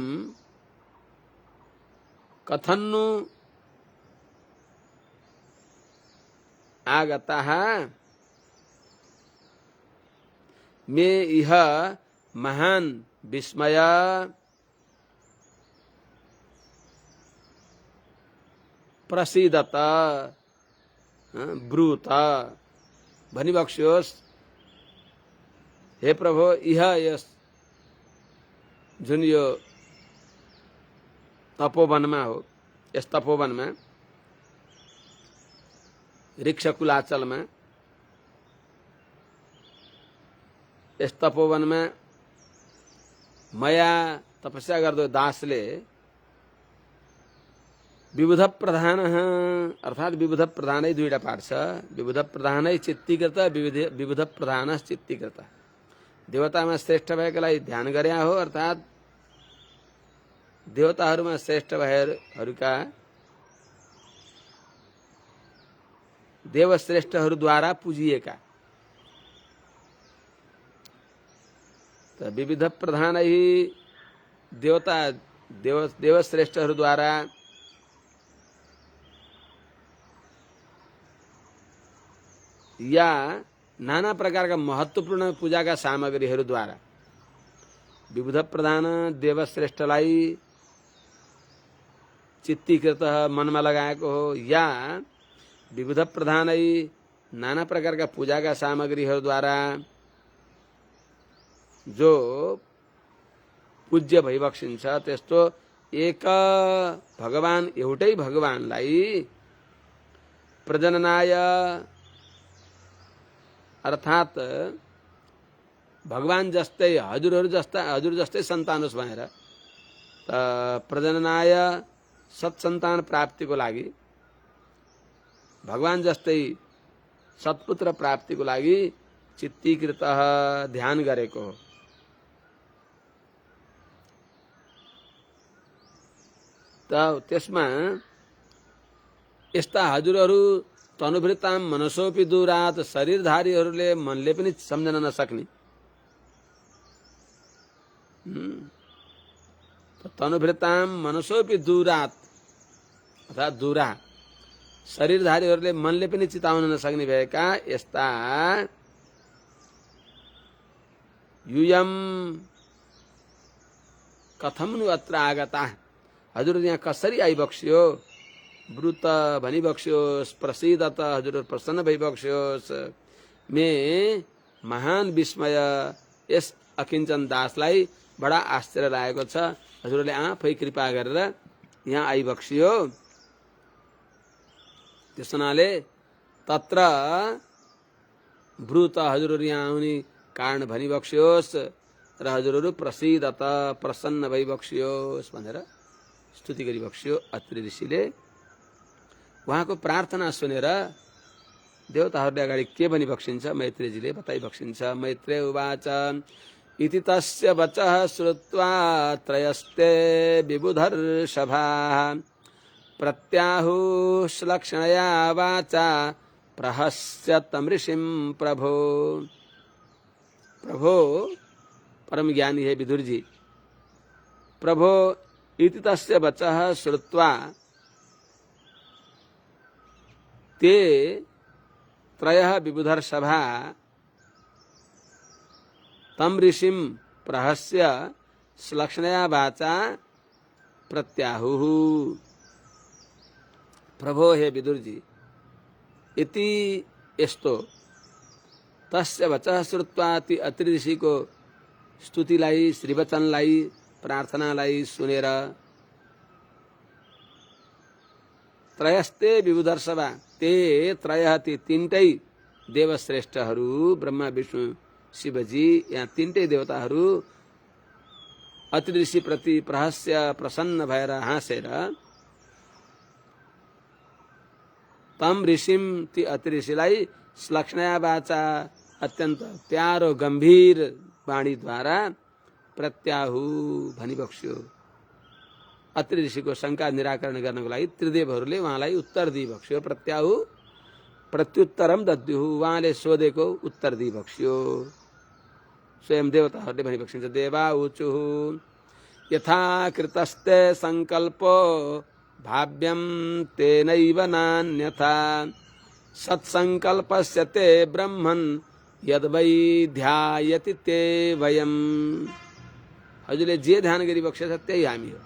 कथन्नु आगतः मे इह महान विस्मय प्रसीदत ब्रूत भनिबक्स्योस्। हे प्रभु, इह यस जुन यो तपोवनमा हो, यस तपोवनमा ऋक्षकुलाचलमा यस तपोवनमा मया तपस्या गर्दो दासले विबुध प्रधान अर्थात विबुध प्रधानै दुईटा पाठ छ। विबुध प्रधानै चित्तीकृत, विबुध प्रधान चित्तीकृत। देवतामा श्रेष्ठ भएकालाई ध्यान गरे हो, अर्थात देवताहरूमा श्रेष्ठ भएहरूका देवश्रेष्ठहरूद्वारा पूजिएका। त विविध प्रधान ही देवता देवश्रेष्ठहरूद्वारा या नाना प्रकारका महत्त्वपूर्ण पूजाका सामग्रीहरूद्वारा विबुध प्रधान देवश्रेष्ठलाई चित्तीकृत मनमा लगाएको हो, या विबुध प्रधानै नाना प्रकारका पूजाका सामग्रीहरूद्वारा जो पूज्य भइबक्सिन्छ, त्यस्तो एक भगवान एउटै भगवानलाई प्रजननाय अर्थात भगवान जस्तै हजुर जस्तै सन्तान होस् भनेर प्रजननाय सत्सन्तान प्राप्तिको लागि, भगवान जस्तै सत्पुत्र प्राप्तिको लागि चित्तीकृत ध्यान गरेको हो। त त्यसमा यस्ता हजुरहरू तनुभृतां मनसोपि दूरात, शरीरधारीहरूले मनले पनि सम्झन नसक्ने, तनुभृतां मनसोपि दूरात अर्थात दूरा, शरीरधारीहरूले मनले पनि चिताउन नसक्ने भएका यस्ता यूयम कथम्नु अत्र आगता, हजुर यहाँ कसरी आइबक्स्यो, ब्रुत भनिबक्स्योस्, प्रसीदत हजुर प्रसन्न भइबक्स्योस्। मे महान विस्मय, यस अकिञ्चन दासलाई बडा आश्चर्य लागेको छ, हजुरले आफै कृपा गरेर यहाँ आइबक्स्यो। त्यस हुनाले तत्र ब्रुत हजुरहरू यहाँ आउने कारण भनिबक्स्योस् र हजुरहरू प्रसीदत प्रसन्न भइबक्स्योस् भनेर स्तुति गरिबक्स्यो। अत्रि ऋषिले उहाँको प्रार्थना सुनेर देवताहरूले अगाडि के भनिबक्सिन्छ मैत्रेयजीले बताइबक्सिन्छ। मैत्रेय उवाच इति तस्य वचः श्रुत्वा त्रयस्ते विबुधर्षभा प्रत्याहुश्लक्षणया वाचा प्रहस्य तं ऋषिं प्रभो। प्रभो परम ज्ञानी है विदुर जी। प्रभो इति तस्य वचः श्रुत्वा ते त्रयः विबुधर्षभा तम ऋषिं प्रहस्य श्लक्षणया वाचा प्रत्याहुः। प्रभो हे विदुर जी, इति यस्तो तस्य वचः श्रुत्वा ती अत्रि ऋषिको स्तुतिलाई, श्रीवचनलाई, प्रार्थनालाई सुनेर त्रयस्ते विबुधर्षभा, ते त्रयः ती तीनटै देवश्रेष्ठहरू ब्रह्मा विष्णु शिवजी, यहाँ तीनटै देवताहरू अत्रि ऋषि प्रति प्रहस्य प्रसन्न भएर हाँसेर तम ऋषिम ती अत्रि ऋषिलाई श्लक्षणया वाचा अत्यन्त प्यारो गंभीर वाणीद्वारा प्रत्याहु भनिबक्स्यो। अत्रि ऋषिको शङ्का निराकरण गर्नको लागि त्रिदेवहरूले उहाँलाई उत्तर दिइबक्स्यो। प्रत्युत्तरम दद्युः, उहाँले सोधेको उत्तर दिइबक्स्यो। स्वयं देवताहरूले भनिबक्सिन्छ। देवा ऊचुः यथा कृतस्ते सङ्कल्पो भाव्यं तेनैव नान्यथा सत्सङ्कल्पस्य ते ब्रह्मन् यद्वै ध्यायति ते वयम्। हजुरले जे ध्यान गरिबक्सेछ त्यही हामी हो।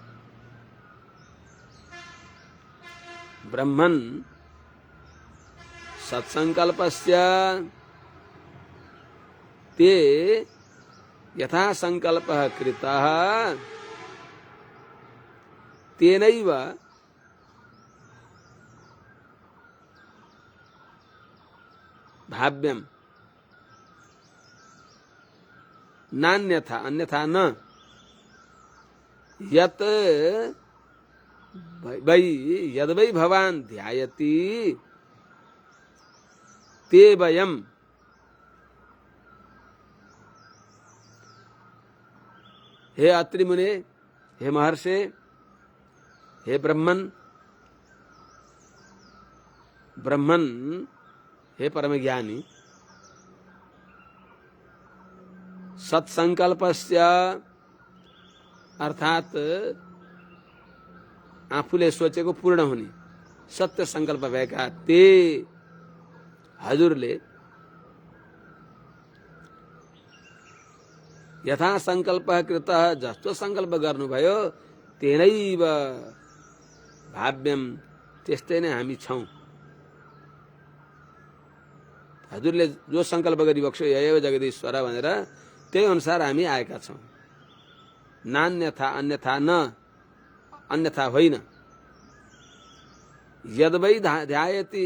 ब्रह्मन् सत्सङ्कल्पस्य ते यथा सङ्कल्पः कृतः तेनैव भाव्यम नान्यथा, अन्यथा न। यत् वै यद्वै भवान् ध्यायति ते वयम्। हे अत्रि मुने, हे महर्षे, हे ब्रह्मन्, हे परम ज्ञानी, सत्संकल्पस्य अर्थात आफूले सोचेको पूर्ण हुने सत्य संकल्प भएका ते हजुरले यथा संकल्प कृतः, जस्तो संकल्प गर्नुभयो तेनैव भाव्यम, त्यस्तै नै हामी छौं। हजुरले जो संकल्प गरिबक्स्यो ययेव जगदीश्वर भनेर त्यही अनुसार हामी आएका छौं। नान्यथा, अन्यथा न, अन्यथा होइन। यद्वै ध्यायति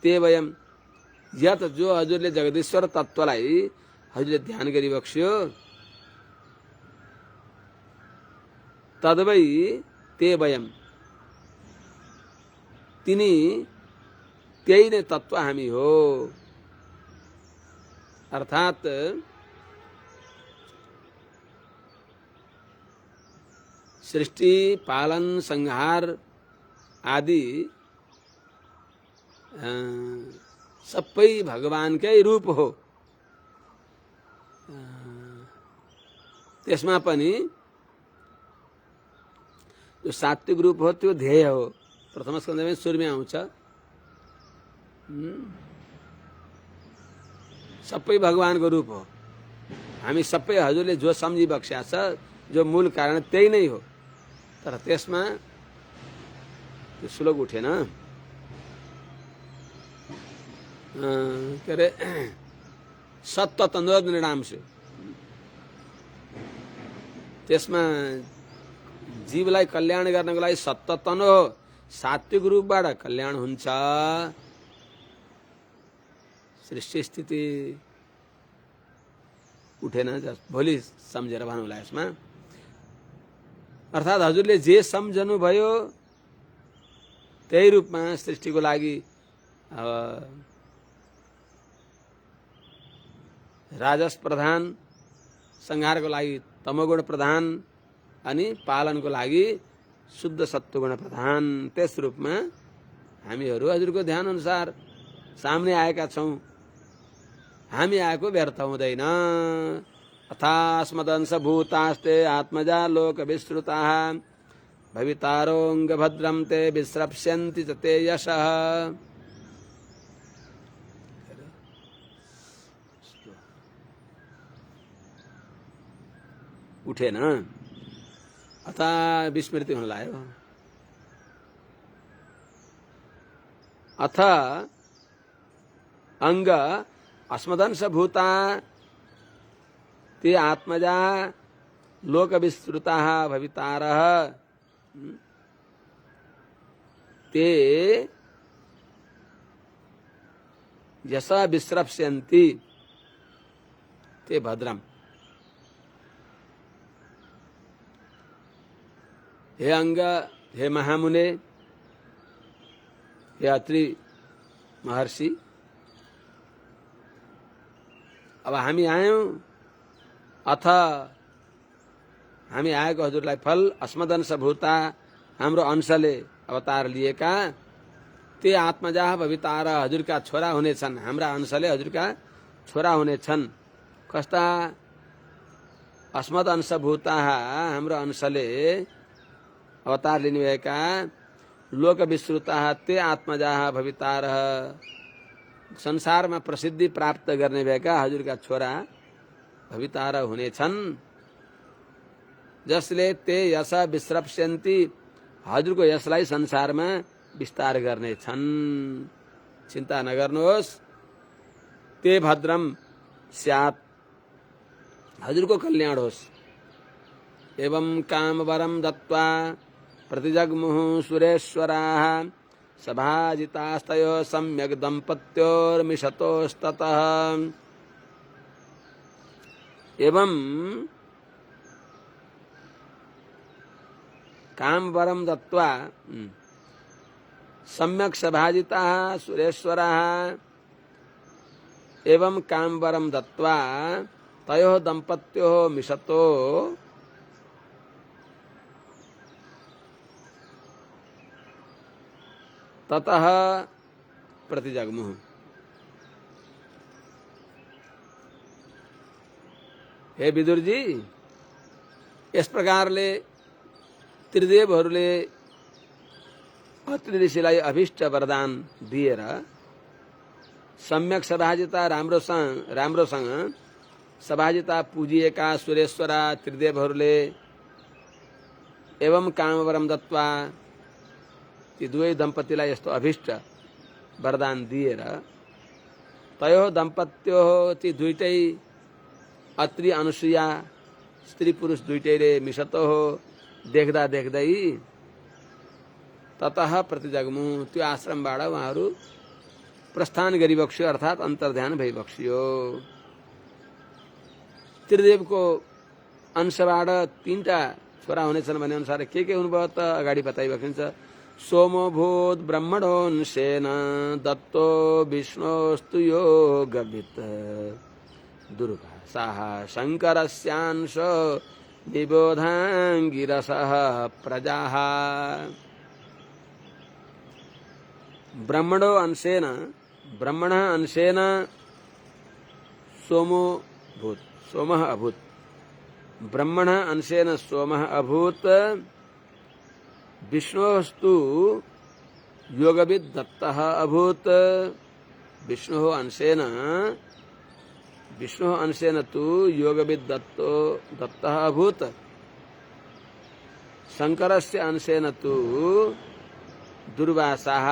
ते वयम्, यत जो हजुरले जगदीश्वर तत्त्वलाई हजुरले ध्यान गरिबक्स्यो तद्वै ते वयम्, तिनी त्यही नै तत्त्व हामी हो। अर्थात सृष्टि, पालन, संहार आदि सबै भगवानकै रूप हो। त्यसमा पनि जो सात्विक रूप हो त्यो ध्येय हो। प्रथम स्कन्धमा सुरुमै आउँछ। सबै भगवानको रूप हो। हामी सबै हजुरले जो सम्झिबक्स्या छ, जो मूल कारण त्यही नै हो। तर त्यसमा त्यो श्लोक उठेन। के अरे सत्व तन्वद निर्णांश, त्यसमा जीवलाई कल्याण गर्नको लागि सत्व तन्व हो। सात्विक रूपबाट कल्याण हुन्छ। सृष्टि स्थिति उठेन, भोलि सम्झेर भन्नुला यसमा। अर्थात हजुरले जे सम्झनु भयो त्यही रूपमा सृष्टिको लागि राजस प्रधान, संहारको लागि तमोगुण प्रधान अनि पालनको लागि शुद्ध सत्वगुण प्रधान, त्यस रूपमा हामीहरू हजुरको ध्यान अनुसार सामने आएका छौं। हामी आएको व्यर्थ हुँदैन। अथास्मदंश भूतास्ते आत्मजा लोक विश्रुताः भवितारोंग भद्रम ते विस्रप्स्यन्ति च ते यशः। उठेन, अथा विस्मृति हुन लाग्यो। अथ अंग अस्मदंश भूता ते आत्मजा लोक विस्तृताः भवितारः ते यशा विस्रप्स्यन्ति ते भद्रम। हे अंग, हे महामुने, हे अत्रि महर्षि, अब हामी आयौं। अथ हामी आएको हजुरलाई फल अस्मदंश भूता हाम्रो अंशले अवतार लिएका ते आत्मजा भवितार हजुरका छोरा हुनेछन्, हाम्रा अंशले हजुरका छोरा हुनेछन्। कस्ता अस्मद अंश भूता हाम्रो अंशले अवतार लिनुभएका लोक विश्रुता ते आत्मजा भवितार संसारमा प्रसिद्धि प्राप्त गर्ने भएका हजुरका छोरा भवितार हुनेछन्। जसले ते यश विश्रप्स्यन्ति हजुरको यसलाई संसारमा विस्तार गर्ने छन्। चिन्ता नगर्नुहोस्। ते भद्रम स्यात् हजुरको कल्याण होस्। एवं कामवरम दत्वा प्रतिजग्मुः सुरेश्वराः सभाजितास्तयो सम्यक् दम्पत्योर्मिषतोस्ततः। एवं कामवरम दत्वा सम्यक् सभाजिताः सुरेश्वराः एवं कामवरम दत्वा तयोः दम्पत्योः मिषतो ततः प्रतिजग्मुः। हे विदुर जी, यस प्रकारले त्रिदेवहरूले अत्रि ऋषिलाई अभिष्ट वरदान दिएर सम्यक सभाजिता राम्रोसँग सभाजिता पूजिएका सुरेश्वरा त्रिदेवहरूले एवं कामवरम दत्वा ती दुवै दम्पतिलाई यस्तो अभिष्ट वरदान दिएर तयो दम्पत्यो ती दुईटै अत्रि अनुसुया स्त्री पुरुष दुईटैले मिसतो हो देख्दा देख्दै ततः प्रतिजग्मु त्यो आश्रमबाट उहाँहरू प्रस्थान गरिबक्स्यो अर्थात अन्तर्ध्यान भइबक्स्यो। त्रिदेवको अंशबाट तीनटा छोरा हुनेछन् भन्ने अनुसार के हुनुभयो त अगाडि बताइबक्सिन्छ। सोमो भूत ब्रह्मणोंसेन दत्तो विष्णोस्तु योगवित् दुर्वासाः शंकरस्यांश निबोधांगिरसः प्रजाः। ब्रह्मणो अंशेन ब्रह्मणः अंशेन सोमो भूत सोमः अभूत ब्रह्मणः अंशेन सोमः अभूत विष्णोस्तु योगविद् दत्तः अभूत। विष्णुः अंशेन तु योगविद् दत्तः अभूत। शंकरस्य अंशेन तु दुर्वासाः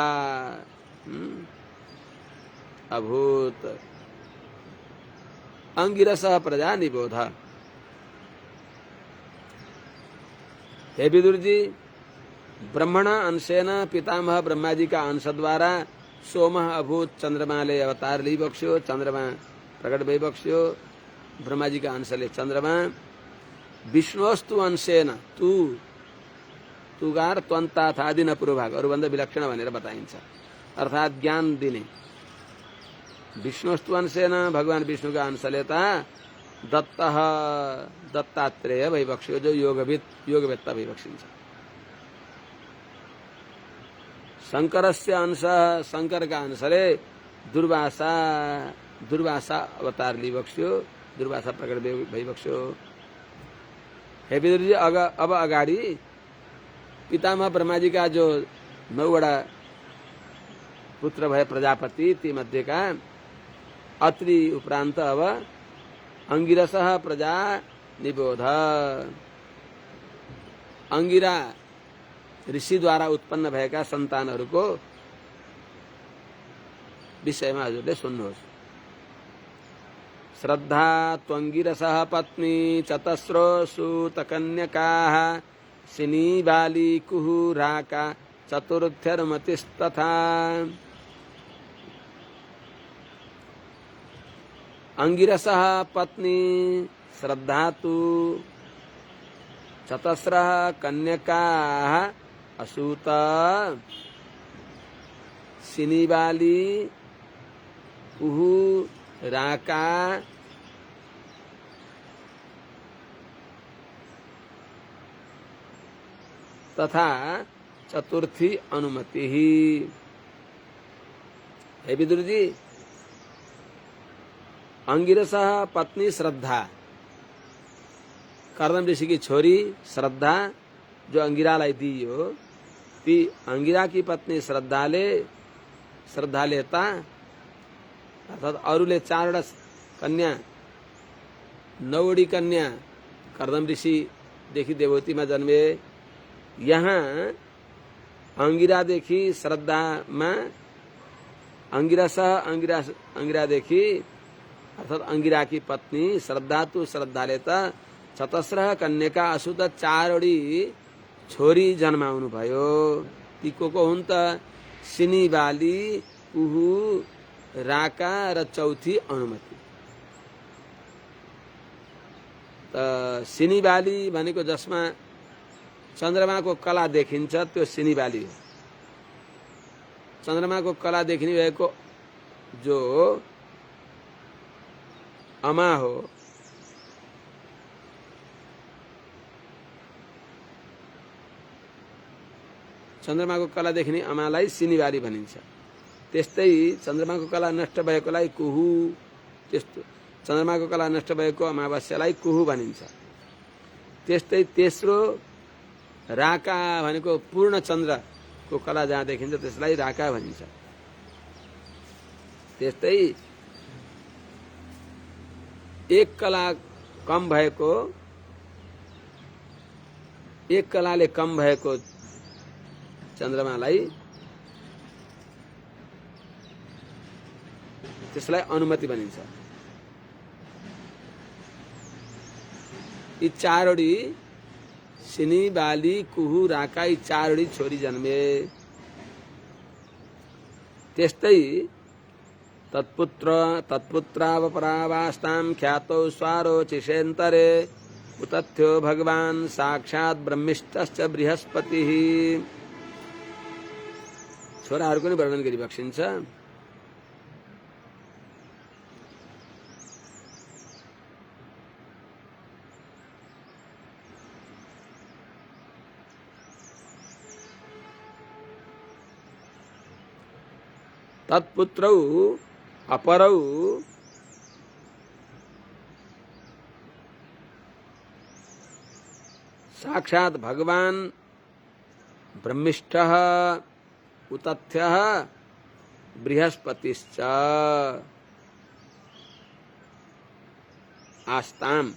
अभूत। अंगिरसः प्रजा निबोध। हे विदुर जी, ब्रह्मण अंशेन पितामह ब्रह्मा जी का अंश द्वारा सोमः अभूत चंद्रमाले अवतार ली बक्स्यो, चंद्रमा प्रकट भई बक्स्यो। ब्रह्मा जी का अंशले चंद्रमा। विष्णुस्तु अंशेन तु तुगार त्वन्ता थादि न पूर्वभाग अरूभन्दा विलक्षण भनेर बताइन्छ अर्थात ज्ञान दिने। विष्णुस्तु अंशेन भगवान विष्णुका अंशले त दत्तः दत्तात्रेय भइबक्स्यो जो योगवेत्ता भइबक्सिन्छ। शंकरस्य अंश शंकरका अंशले दुर्वासा अवतार लिबक्स्यो, दुर्वासा प्रकट भइबक्स्यो। हे विदुर जी, अब अगाडि पितामह ब्रह्मा जी का जो 9वटा पुत्र भए प्रजापति ती मध्ये का अत्रि उपरांत अब अंगिरसः प्रजा निबोध। अंगिरा ऋषि द्वारा उत्पन्न भएका सन्तानहरूको विषयमा हजुरले सुन्नुहोस्। श्रद्धा त्वंगिरसः पत्नी चतस्रो सूतकन्यकाः सिनी बाली कुहुराका चतुर्थ्यर्मतिस्तथा। अंगिरसः पत्नी श्रद्धा तु चतस्रः कन्यकाः असूत सिनीबाली कुहुराका तथा चतुर्थी अनुमति ही। हे विदुर जी, अंगिरस पत्नी श्रद्धा, कर्दम ऋषि की छोरी श्रद्धा जो अंगिरालाई दियो, ती अंगिरा की पत्नी श्रद्धालेता अर्थात अरूले 4वटा कन्या 9वटी कन्या कर्दम ऋषि देखि देवतीमा जन्मे। यहाँ अंगिरा देखि श्रद्धामा अंगिरा देखि अर्थात अंगिरा की पत्नी श्रद्धा तु श्रद्धालेता चतस्रः कन्यका असुत 4वटी छोरी जन्माउनु भयो। ती को हुन् त सिनी बाली, कुहु, राका र चौथी अनुमति। त सिनी बाली भनेको जसमा चन्द्रमाको कला देखिन्छ त्यो सिनी बाली हो। चन्द्रमाको कला देखिने भएको जो अमा हो, चन्द्रमाको कला देखिने अमालाई सिनीबाली भनिन्छ। त्यस्तै चन्द्रमाको कला नष्ट भएकोलाई कुहु, त्यस्तो चन्द्रमाको कला नष्ट भएको अमावास्यालाई कुहु भनिन्छ। त्यस्तै तेस्रो राका भनेको पूर्ण चन्द्रको कला जहाँ देखिन्छ त्यसलाई राका भनिन्छ। त्यस्तै एक कला कम भएको, एक कलाले कम भएको चन्द्रमालाई त्यसलाई अनुमति भनिन्छ। यी 4वटी सिनी बाली कुहु राका यी 4वटी छोरी जन्मे। त्यस्तै तत्पुत्रावपरावास्तां ख्यातौ स्वारोचिषेन्तरे उतथ्यो भगवान् साक्षात् ब्रह्मिष्ठश्च बृहस्पतिः। छोराहरूको नि वर्णन गरी बक्सिन्छ। तत्पुत्रौ अपरौ साक्षात् भगवान् ब्रह्मिष्ठः उतथ्यः बृहस्पतिश्च आस्ताम्।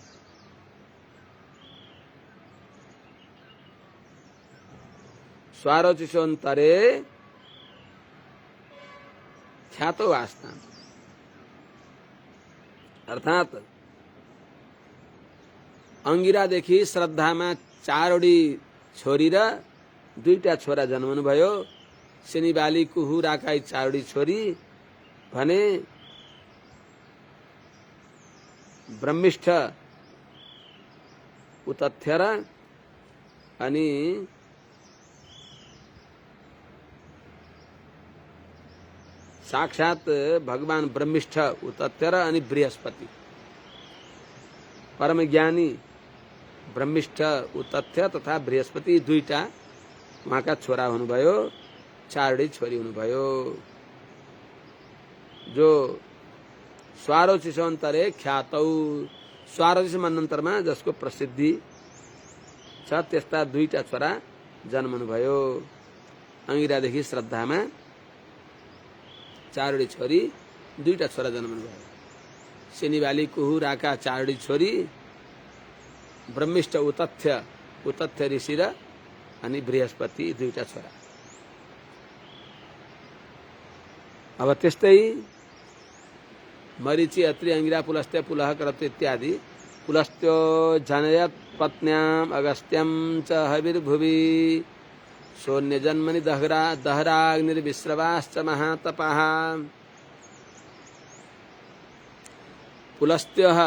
स्वारोचिषोन्तरे ख्यातो आस्ताम्। अर्थात अंगिरादेखि श्रद्धामा 4वटी छोरी र 2टा छोरा जन्मनु भयो। सिनी बाली कुहु राकाई 4वटी छोरी भने ब्रह्मिष्ठ उतथ्य र अनि साक्षात भगवान ब्रह्मिष्ठ उतथ्य र अनि बृहस्पति परम ज्ञानी ब्रह्मिष्ठ उतथ्य तथा बृहस्पति 2टा उहाँका छोरा हुनुभयो, 4वटी छोरी हुनुभयो। जो स्वारोचिषोन्तरे ख्यातौ, स्वारोचिष मन्वन्तरमा जसको प्रसिद्धि छ त्यस्ता 2टा छोरा जन्मनु भयो। अंगिरादेखि श्रद्धामा 4वटी छोरी, 2टा छोरा जन्मनु भयो। सिनीबाली कुहु राका 4वटी छोरी, ब्रह्मिष्ठ उतथ्य ऋषि र अनि बृहस्पति 2टा छोरा। अब त्यस्तै मरीचि अत्रि अंगिरा पुलस्त्य पुलह करत इत्यादि। पुलस्त्यो जनयत् पत्न्याम् अगस्त्यं च हविर्भुवि शून्य जन्मनि दहराग्निर्विश्रवाश्च महातपः। पुलस्त्यः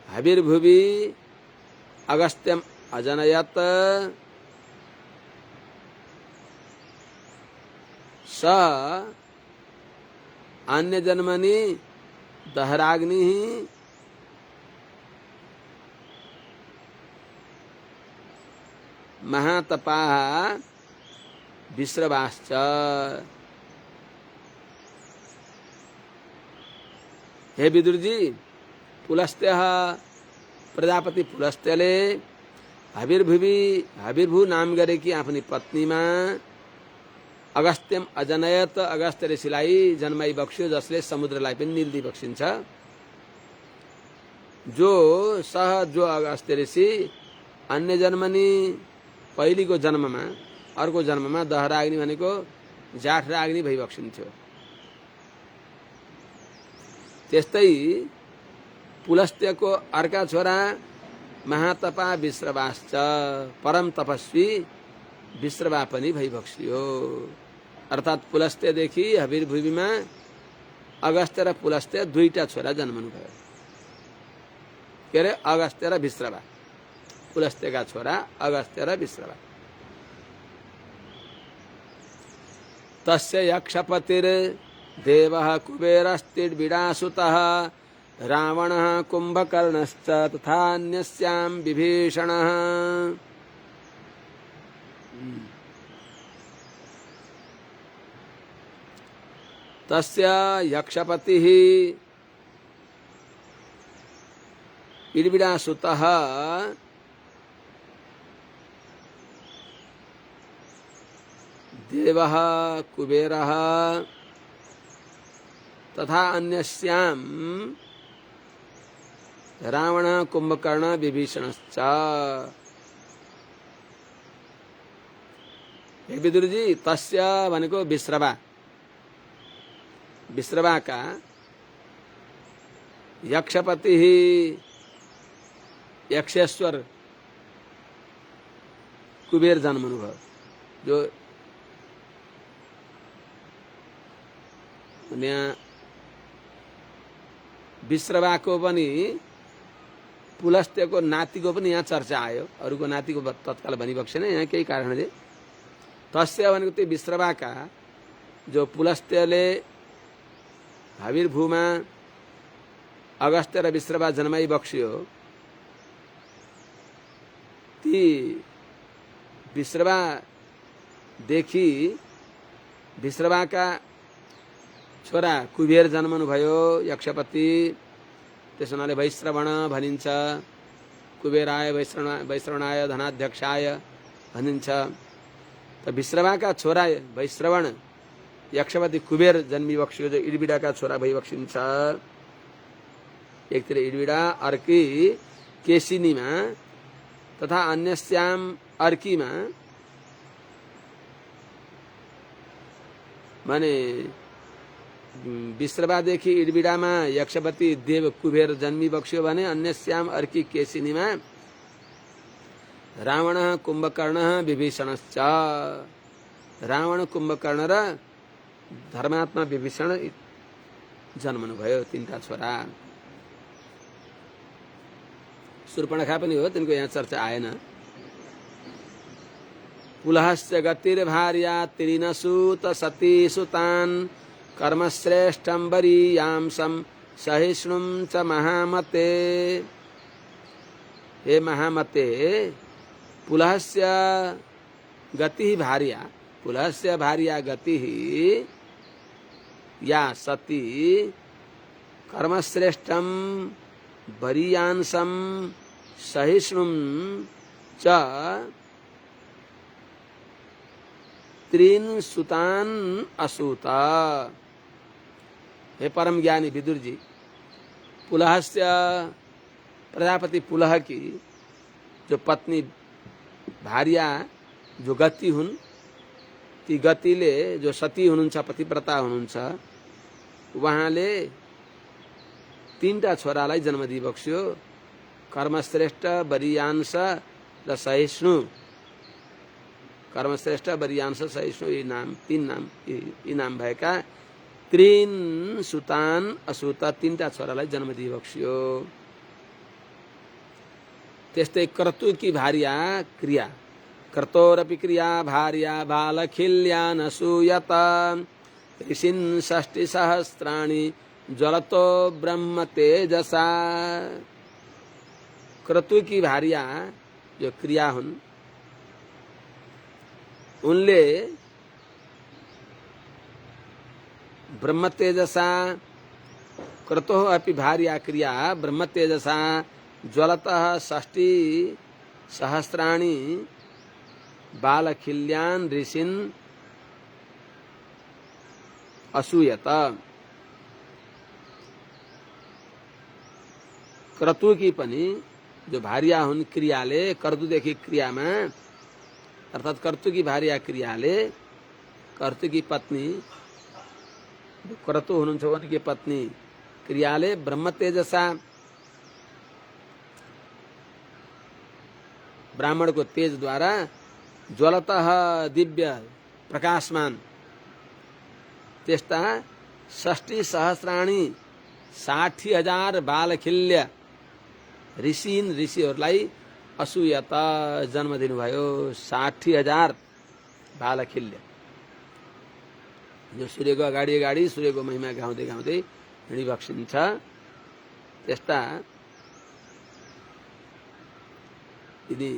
हविर्भुवि अगस्त्यम् अजनयत् स अन्य जन्मनि दहराग्नि महातपाः विश्रवाश्च। हे विदुर जी, पुलस्त्यः प्रजापति पुलस्त्यले हविर्भु नाम गरेकी आफ्नी पत्नीमा अगस्त्यम अजनयत, अगस्त्य ऋषिलाई जन्माई बक्स्यो, जसले समुद्रलाई पनि निल्दी बक्सिन्छ। जो अगस्त्य ऋषि अन्य जन्मनी पहिलीको जन्ममा, अर्को जन्ममा दहरा अग्नि भनेको जाठ र अग्नि भई बक्सिन्थ्यो। त्यस्तै पुलस्त्यको अर्का छोरा महातपा विश्रवाश्च, परम तपस्वी विश्रवा पनि भई बक्सियो। अर्थात् पुलस्त्यदेखि हविर्भुविमा अगस्त्य र पुलस्त्य दुईटा छोरा जन्मनु भयो। के अरे अगस्त्य र विश्रवा, पुलस्त्यका छोरा अगस्त्य र विश्रवा। तस्य यक्षपतिर देवः कुबेरस्तिर्विडासुतः रावणः कुम्भकर्णश्च तथान्यस्यां विभीषणः। तस्य यक्षपतिः इर्विडासुतः देवः कुबेरः तथा अन्यस्यां रावण कुंभकर्ण विभीषणश्च। हे विदुर जी, तस्य भनेको विश्रवा, विश्रवा का यक्षपति ही यक्षेश्वर कुबेर जन्मनुभयो। जो यहाँ विश्रवाको पनि पुलस्त्यको नातिको पनि यहाँ चर्चा आयो। अरूको नातिको तत्काल भनिबक्सेन, यहाँ केही कारणले तस्य भनेको त्यो विश्रवाका जो पुलस्त्यले हविर्भूमा अगस्त्य र विश्रवा जन्माई बक्स्यो, ती विश्रवादेखि विश्रवाका छोरा कुबेर जन्मनु भयो, यक्षपति। त्यसो हुनाले वैश्रवण भनिन्छ। कुबेराय वैश्रवणाय धनाध्यक्षाय भनिन्छ। त विश्रवाका छोरा वैश्रवण यक्षपति कुबेर जन्मी बक्स्यो, जो इडबिडाका छोरा भई बक्सिन्छ। एकतिर इडबिडा, अर्की केसिनीमा तथा अन्यस्याम अर्कीमा माने विश्रवादेखि इडबिडामा यक्षपति देव कुबेर जन्मी बक्स्यो भने अन्यस्याम अर्की केसिनीमा रावण कुम्भकर्ण विभीषणश्च। रावण कुम्भकर्ण र धर्मात्मा विभीषण जन्मनु भयो, तीनटा छोरा। शूर्पणखा पनि हो, तिनको यहाँ चर्चा आएन। पुलहस्य गतिर्भार्या त्रिनसूत सती सुतान् कर्मश्रेष्ठं वरीयांसं सहिष्णुं च महामते। हे महामते, पुलहस्य गतिः भार्या, पुलहस्य भार्या गतिः या सती कर्मश्रेष्ठं वरीयांसं सहिष्णुं च त्रीन् सुतान् असूता। हे परम ज्ञानी विदुर जी, पुलहस्य प्रजापति पुलह की जो पत्नी भार्या जो गति हुन्, ती गतिले जो सती हुनुहुन्छ, पतिव्रता हुनुहुन्छ, उहाँले तीनटा छोरालाई जन्म दिइबक्स्यो। कर्मश्रेष्ठ, वरीयांश र सहिष्णु। कर्मश्रेष्ठ, वरीयांश, सहिष्णु, यी नाम, तीन नाम, यी नाम भएका त्रीन सुतान असूता, तीनटा छोरालाई जन्म दिइबक्स्यो। त्यस्तै कर्तुकी भार्या क्रिया, कर्तोरपि क्रिया भार्या बालखिल्या नसूयत ऋषिन् षष्टि सहस्राणि ज्वलतो ब्रह्म तेजसा। क्रतु की भार्या जो क्रिया हुन्, उनले ब्रह्म तेजसा क्रतुः अपि भार्या क्रिया ब्रह्म तेजसा ज्वलतः षष्टि सहस्राणि बालखिल्यान ऋषिन असूयत। क्रतु की पनि जो भार्या हुन् क्रियाले कर्तुदेखि क्रियामा अर्थात कर्तु की भार्या क्रियाले कर्तु की पत्नी क्रतु हुनुहुन्छ उनकी पत्नी क्रियाले ब्रह्म तेजसा ब्राह्मण को तेज द्वारा ज्वलतः दिव्य प्रकाशमान त्यस्ता 60 सहस्राणी 60,000 बालखिल्य ऋषिहरूलाई असूयत जन्म दिनुभयो। 60,000 बालखिल्य जो सूर्यको अगाडि अगाडि सूर्यको महिमा गाउँदै गाउँदै हिँडिबक्सिन्छ त्यस्ता यदि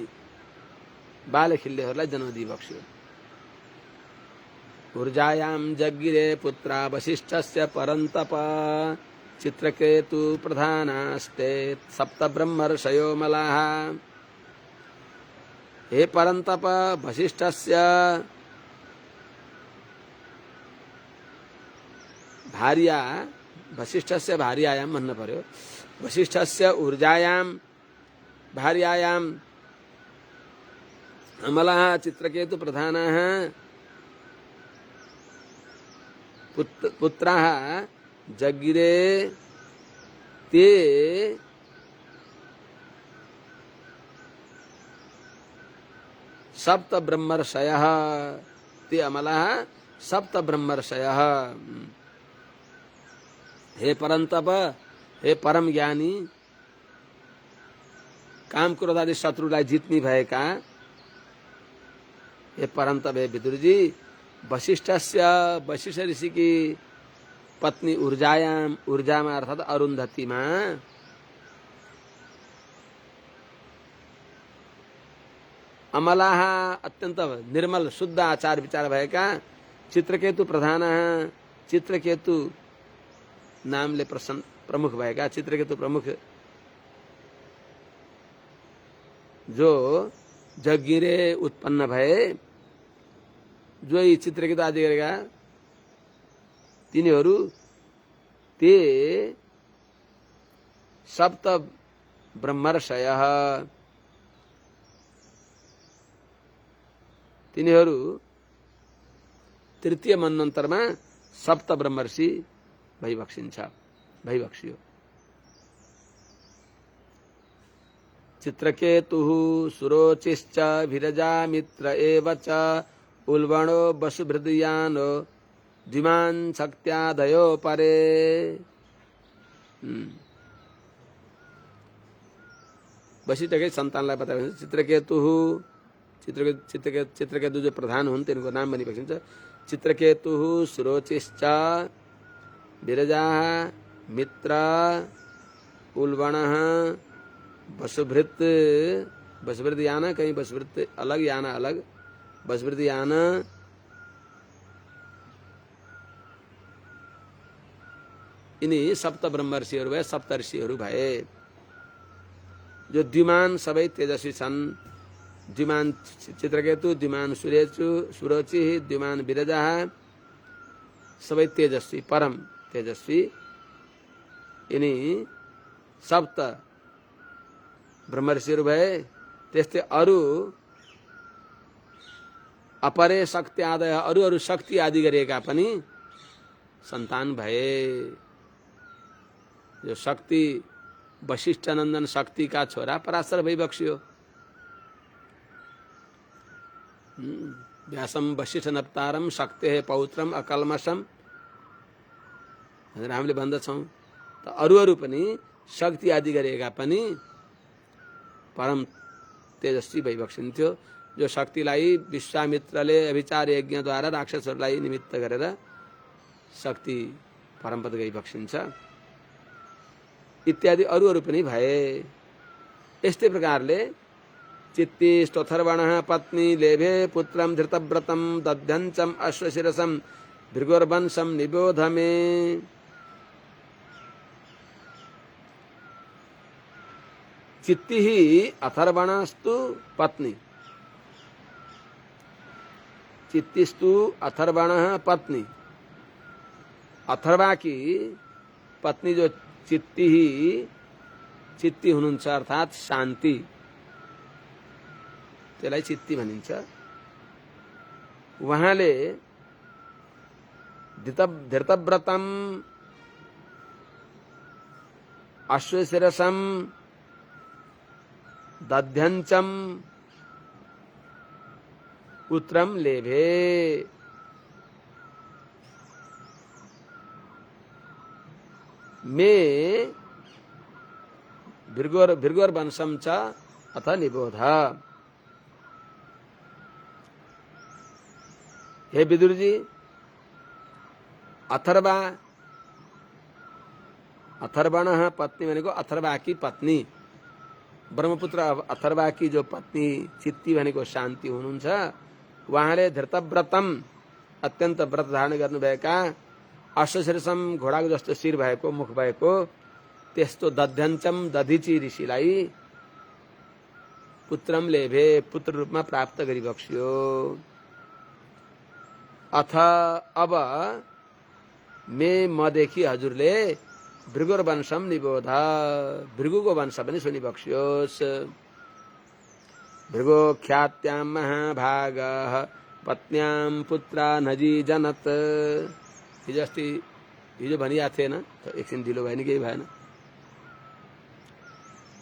बालखिल्यहरूलाई जन्म दिइबक्स्यो। ऊर्जायां जगिरे पुत्रा वसिष्ठस्य परन्तप चित्रकेतु प्रधानास्ते सप्त ब्रह्मर्षयो मलाः। हे परन्तप वसिष्ठस्य भार्या वसिष्ठस्य भार्यायां भन्न पर्यो। वसिष्ठस्य ऊर्जायां भार्यायां अमलाः चित्रकेतु प्रधानाः पुत्राः जगिरे ते सप्त ब्रह्मर्षयः ते अमलाः सप्त ब्रह्मर्षयः। हे परन्तप हे परम ज्ञानी काम क्रोध आदि शत्रुलाई जित्ने भएका हे परन्तप हे विदुरजी वशिष्ठस्य वशिष्ठ ऋषि की पत्नी ऊर्जामा अर्थात अरुन्धतीमा अमलाः अत्यंत निर्मल शुद्ध आचार विचार भएका चित्रकेतु प्रधानः चित्रकेतु नामले प्रमुख भएका चित्रकेतु प्रमुख जो जगिरे उत्पन्न भए जो यी चित्रकेतु आदि गरेका तिनीहरू ते सप्त ब्रह्मर्षयः तिनीहरू तृतीय मन्वन्तरमा सप्त ब्रह्मर्षि भइबक्सियो। चित्रकेतुः सुरोचिश्च विरजामित्र एव च उल्बणो वसुभृदयानो द्विमान शक्त्यादयो परे। वशिष्ठकै सन्तानलाई बताए चित्रकेतु जो प्रधान हुन् तिनको नाम भनी बक्सिन्छ। चित्रकेतुः सुरोचिश्च विरजाः मित्र उल्बणः वसुभृत याना कहीं वसुभृत अलग याना अलग वसुभृत याना यिनी सप्त ब्रह्मर्षिहरू भए सप्तर्षिहरू भए जो द्विमान सबै तेजस्वी छन्। द्विमान चित्रकेतु द्विमान सुरोचि द्विमान विरजा सबै तेजस्वी परम तेजस्वी यिनी सप्त ब्रह्मर्षिहरू भए। त्यस्तै अरु अपरे शक्ति आदय अरु शक्ति आदि गरेका पनि सन्तान भए। जो शक्ति वशिष्ठ नन्दन शक्ति का छोरा पराशर भइबक्स्यो। व्यासम वशिष्ठ नप्तारम शक्ते पौत्रम अकल्मषम भनेर हामीले भन्दछौँ। त अरु पनि शक्ति आदि गरेका पनि परम तेजस्वी भइबक्सिन्थ्यो। जो शक्तिलाई विश्वामित्रले अभिचार यज्ञद्वारा राक्षसहरूलाई निमित्त गरेर शक्ति परमपद गइबक्सिन्छ इत्यादि अरु पनि भए। यस्तै प्रकारले चित्तिष्टोथर्वणः पत्नी लेभे पुत्रं धृतव्रतं दध्यञ्चं अश्वशिरसं भृगुर्वंशं निबोध मे। चित्ति ही अथर्वणस्तु पत्नी, चित्तिस्तु अथर्वणः पत्नी, अथर्वा की पत्नी जो चित्ति ही, चित्ति हुनुहुन्छ अर्थात शान्ति, त्यसलाई चित्ति भनिन्छ। उहाँले धृतव्रतम अश्वशिरसम दध्यञ्चं पुत्रम लेभे। मे भृगुर्वंशं च अथ निबोध। हे विदुर जी, अथर्वा, अथर्वणः पत्नी भनेको अथर्वा की पत्नी, ब्रह्मपुत्र अथर्वा की जो पत्नी चित्ती भनेको शान्ति हुनुहुन्छ, उहाँले धृतव्रतम अत्यन्त व्रत धारण गर्नुभएका अश्वशिरसम घोडाको जस्तो शिर भएको मुख भएको त्यस्तो दध्यञ्चम दधिची ऋषिलाई पुत्रम लेभे पुत्र रूपमा प्राप्त गरिबक्स्यो। अथ अब मदेखि हजुरले भृगुर्वंशम निबोध, भृगुको वंश पनि सुनिबक्स्योस्। भृगो ख्यात्यां महाभागः पत्न्यां पुत्रा नजी जनत। हिजो भनिएको थिएन, एकछिन ढिलो भयो नि, केही भएन।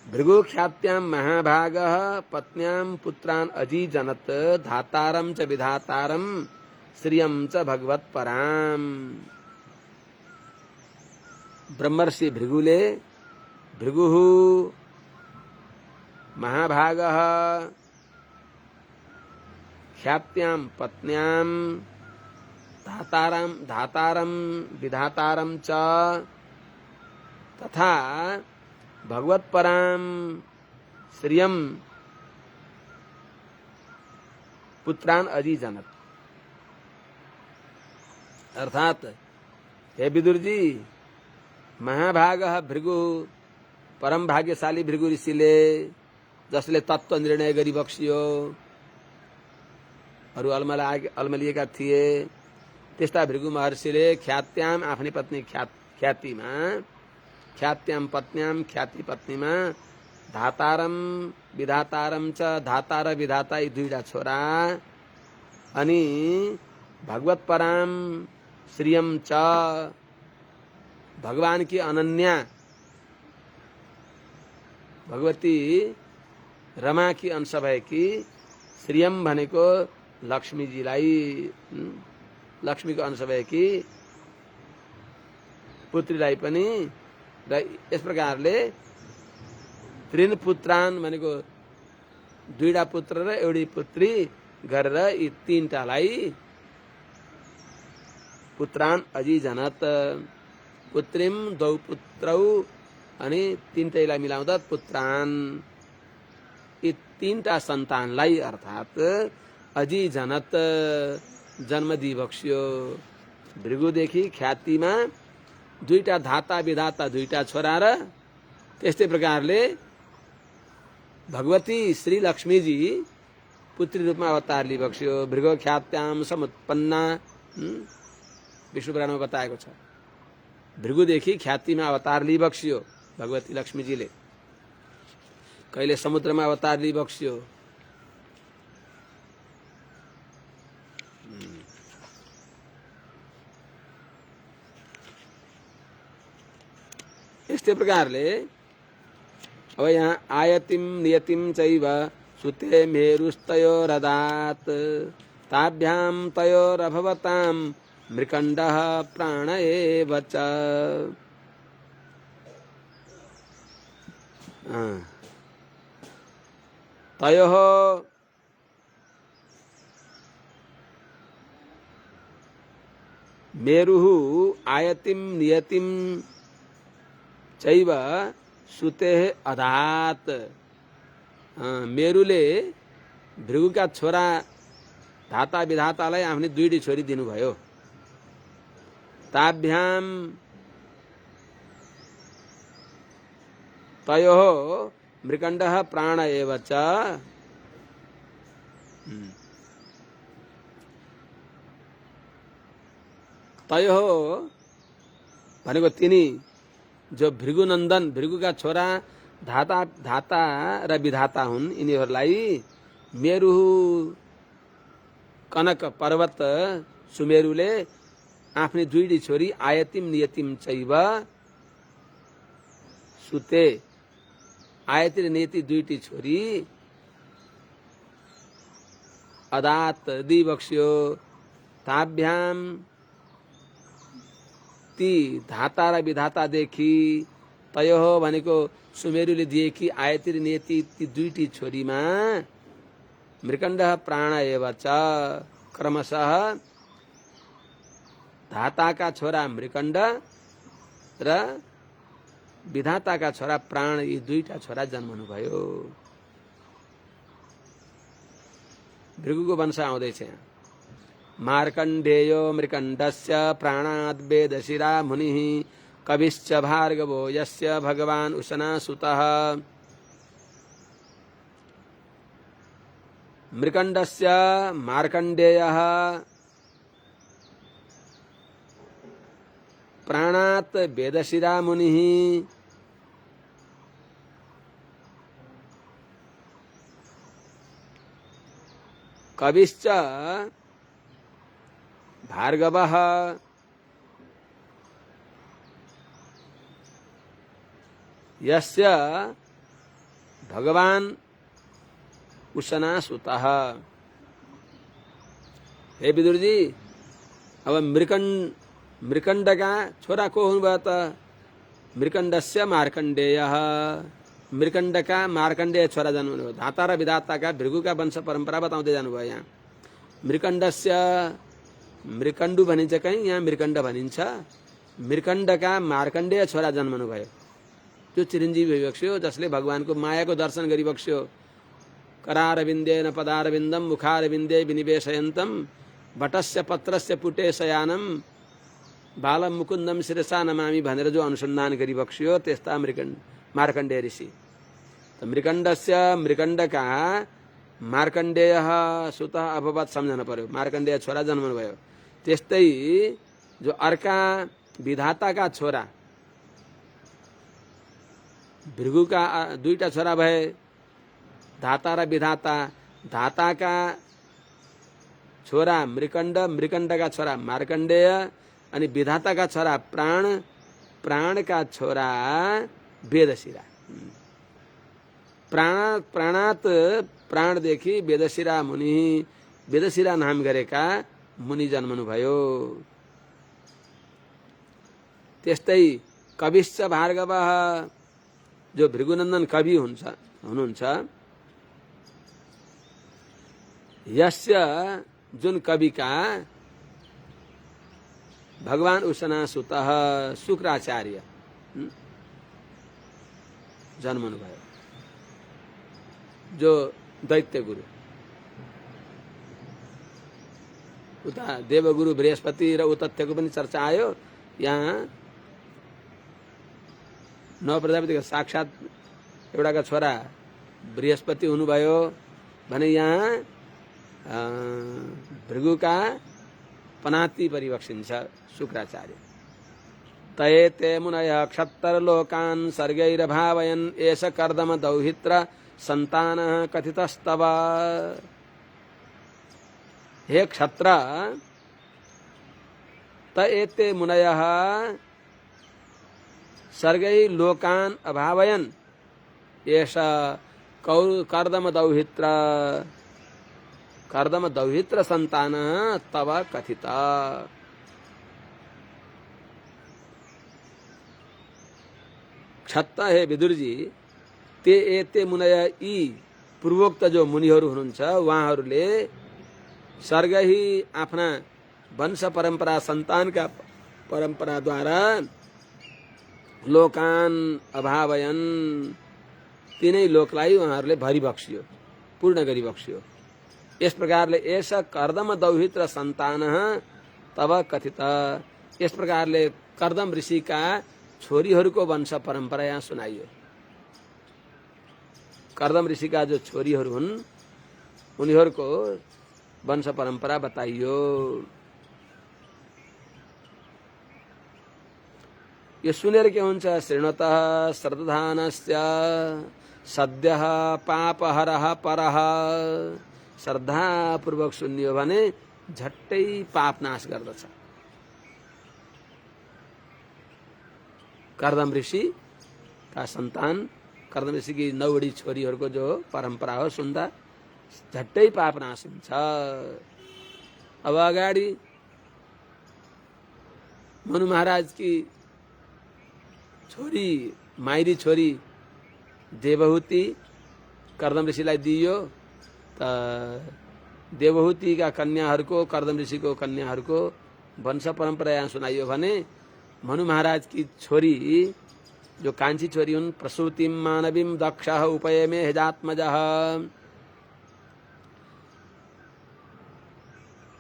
भृगु ख्यात्यां महाभागः पत्न्यां पुत्रान् अजी जनत धातारं च विधातारं श्रियं च भगवत्पराम्। ब्रह्मर्षि भृगुले, भृगुः महाभागः ख्यात्यां पत्न्यां धातारं विधातारं च तथा भगवत्परां श्रियं पुत्रान् अजी जनत। अर्थात हे विदुर जी, महाभागः भृगु, परम भाग्यशाली भृगु ऋषिले, जसले तत्व निर्णय गरिबक्सियो, अरू अल्मलिएका थिए, त्यस्ता भृगु महर्षिले ख्यात्याम आफ्नै पत्नी ख्यातिमा, ख्यात्याम पत्न्याम ख्याति पत्नीमा, धातारम विधातारम च धाता र विधाता यी दुईटा छोरा, अनि भगवत्पराम श्रियम च भगवान की अनन्या भगवती रमा की अंश भएकी श्रियम भनेको लक्ष्मीजीलाई, लक्ष्मीको अंश भएकी पुत्रीलाई पनि, र यस प्रकारले त्रिन पुत्रान भनेको दुईटा पुत्र र एउटी पुत्री गरेर यी तीनटालाई पुत्रान अजी जनत, पुत्रीम दौ पुत्रौ अनि तीनटैलाई मिलाउँदा पुत्रान, यी तीनटा सन्तानलाई अर्थात अजी जनत जन्म दिइबक्स्यो। भृगुदेखि ख्यातिमा दुईटा धाता विधाता दुईटा छोरा र त्यस्तै प्रकारले भगवती श्री लक्ष्मीजी पुत्री रूपमा अवतार लिइबक्स्यो। भृगु ख्यात्याम समुत्पन्ना, विष्णु पुराणमा बताएको छ। भृगुदेखि ख्यातिमा अवतार लिइबक्स्यो भगवती लक्ष्मीजीले, कहिले समुद्रमा अवतार लिइबक्स्यो। यस्तै प्रकारले अब यहाँ आयतिम नियतिम चैव सुते मेरुस्तयोरदात् ताभ्यां तयोरभवतां मृकण्डः प्राण एव च। तयोः मेरुः आयतिम नियतिम चैव सुतेः अदात्, मेरुले भृगुका छोरा धाता विधातालाई आफ्नै दुईटी छोरी दिनुभयो। ताभ्याम तयोः मृकण्डः प्राण एव च। तयोः भनेको तिनी जो भृगुनन्दन भृगुका छोरा धाता र विधाता हुन्, यिनीहरूलाई मेरु कनक पर्वत सुमेरुले आफ्नी दुईटी छोरी आयतिम नियतिम चैव सुते, आयति र नियति दुईटी छोरी अदात दी बक्स्यो। ताभ्याम ती धाता र विधातादेखि तयोः भनेको सुमेरुले दिएकी आयति र नियति ती दुईटी छोरीमा मृकण्डः प्राण एव च, क्रमशः धाताका छोरा मृकण्ड र विधाताका छोरा प्राण, यी दुईटा छोरा जन्मनु भयो। भृगुको वंश आउँदैछ यहाँ। मार्कण्डेयो मृकण्डस्य प्राणाद् वेदशिरा मुनिः कविश्च भार्गवो यस्य भगवान् उशनासुतः। मृकण्डस्य मार्कण्डेयः प्राणात् वेदशिरा मुनिः कविश्च भार्गवः यस्य भगवान् उशनासुतः। हे विदुर जी, अब मृकण्ड का छोरा को हुनुभयो त? मृकण्डस्य मार्कण्डेयः, मृकण्ड का मार्कण्डेय छोरा जन्मनुभयो। धाता र विधाताका भृगुका वंश परम्परा बताउँदै जानुभयो। यहाँ मृकण्डस्य, मृकण्डु भनिन्छ कहीं, यहाँ मृकण्ड भनिन्छ। मृकण्डका मार्कण्डेय छोरा जन्मनुभयो, जो चिरञ्जीवी भइबक्स्यो, जसले भगवानको मायाको दर्शन गरिबक्स्यो। करारविन्देन पदारविन्दम मुखारविन्दे विनिवेशयन्तम भटस्य पत्रस्य पुटे शयानम बालम मुकुन्दम शिरसा नमामि भनेर जो अनुसन्धान गरिबक्स्यो, त्यस्ता मार्कण्डेय ऋषि। त मृकण्डस्य, मृकण्डका मार्कण्डेयः सुतः अभवत् सम्झन पर्यो। मार्कण्डेय छोरा जन्मनु भयो। त्यस्तै जो अर्का विधाताका छोरा भृगुका दुईटा छोरा भए, धाता र विधाता। धाताका छोरा मृकण्ड, मृकण्डका छोरा मार्कण्डेय, अनि विधाताका छोरा प्राण, प्राणका छोरा वेदशिरा। प्राणात प्राणदेखि वेदशिरा मुनि, वेदशिरा नाम गरेका मुनि जन्मनु भयो। त्यस्तै कविश्च भार्गवः, जो भृगुनन्दन कवि हुनुहुन्छ, यस्य जुन कविका भगवान उशनासुतः शुक्राचार्य जन्मनु भयो, जो दैत्य गुरु। उता देवगुरु बृहस्पति र उतथ्यको पनि चर्चा आयो। यहाँ नव प्रजापतिको साक्षात एउटाका छोरा बृहस्पति हुनुभयो भने यहाँ भृगुका पनाति परिवक्षिन्छ शुक्राचार्य। तयेते मुनयः क्षत्तरलोकान् सर्गैरभावयन् एष कर्दम दौहित्र सन्तानः कथितस्तव। हे क्षत्र, तयेते मुनयः सर्गै लोकान् अभावयन् एष कर्दम दौहित्र सन्तानः तव कथिता। क्षत्त हे विदुर जी, ते एते मुनय, यी पूर्वोक्त जो मुनिहरू हुनुहुन्छ उहाँहरूले सर्गही आफ्ना वंश परम्परा सन्तानका परम्पराद्वारा लोकान अभावयन तीनै लोकलाई उहाँहरूले भरि बक्सियो, पूर्ण गरी बक्सियो। यस प्रकारले एस कर्दम दौहित्र सन्तान तब कथित, यस प्रकारले कर्दम ऋषिका छोरीहरूको वंश परम्परा यहाँ सुनाइयो। कर्दम ऋषिका जो छोरीहरू हुन् उनीहरूको वंश परम्परा बताइयो। यो सुनेर के हुन्छ? श्रृणुतः श्रद्धानस्य सद्यः पापहरः परः। श्रद्धापूर्वक सुनियो भने झट्टै पाप नाश गर्दछ। कर्दम ऋषि का सन्तान, कर्दम ऋषि की 9 छोरीहरूको जो परम्परा हो सुन्दा झट्टै पाप नाश हुन्छ। अब अगाडि मनु महाराज की छोरी, माइरी छोरी देवहूति कर्दम ऋषिलाई दिइयो, त देवहूतिका कन्याहरूको, कर्दम ऋषिको कन्याहरूको वंश परम्परा यहाँ सुनाइयो भने मनु महाराज की छोरी जो कान्छी छोरी हुन्, प्रसूतिम मानवीम दक्षः उपयमे हेजात्मजः।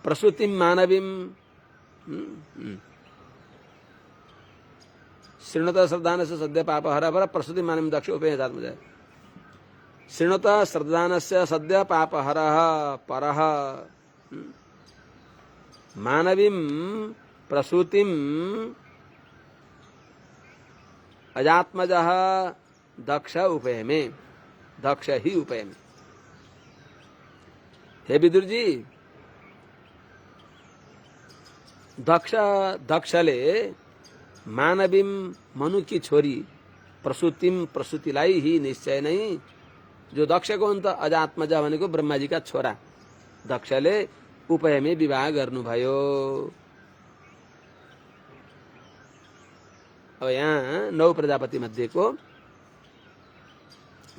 प्रसूतिम मानवीम श्रृणुत श्रद्धानस्य सद्य पापहरः प्रसूतिम मानवीम दक्ष उपयमे हेजात्मजः। श्रृणुत श्रद्धानस्य सद्य पापहरः परः मानवीम प्रसूतिम अजात्मजः दक्ष उपयमे, दक्ष ही उपयमे। हे विदुर जी, दक्षले मानवीम मनु की छोरी प्रसूतिम प्रसूतिलाई ही निश्चय नहीं, जो दक्षको अन्त अजात्मजा भनेको ब्रह्माजीका छोरा दक्षले उपयमे विवाह गर्नुभयो। अब यहाँ 9 प्रजापति मध्येको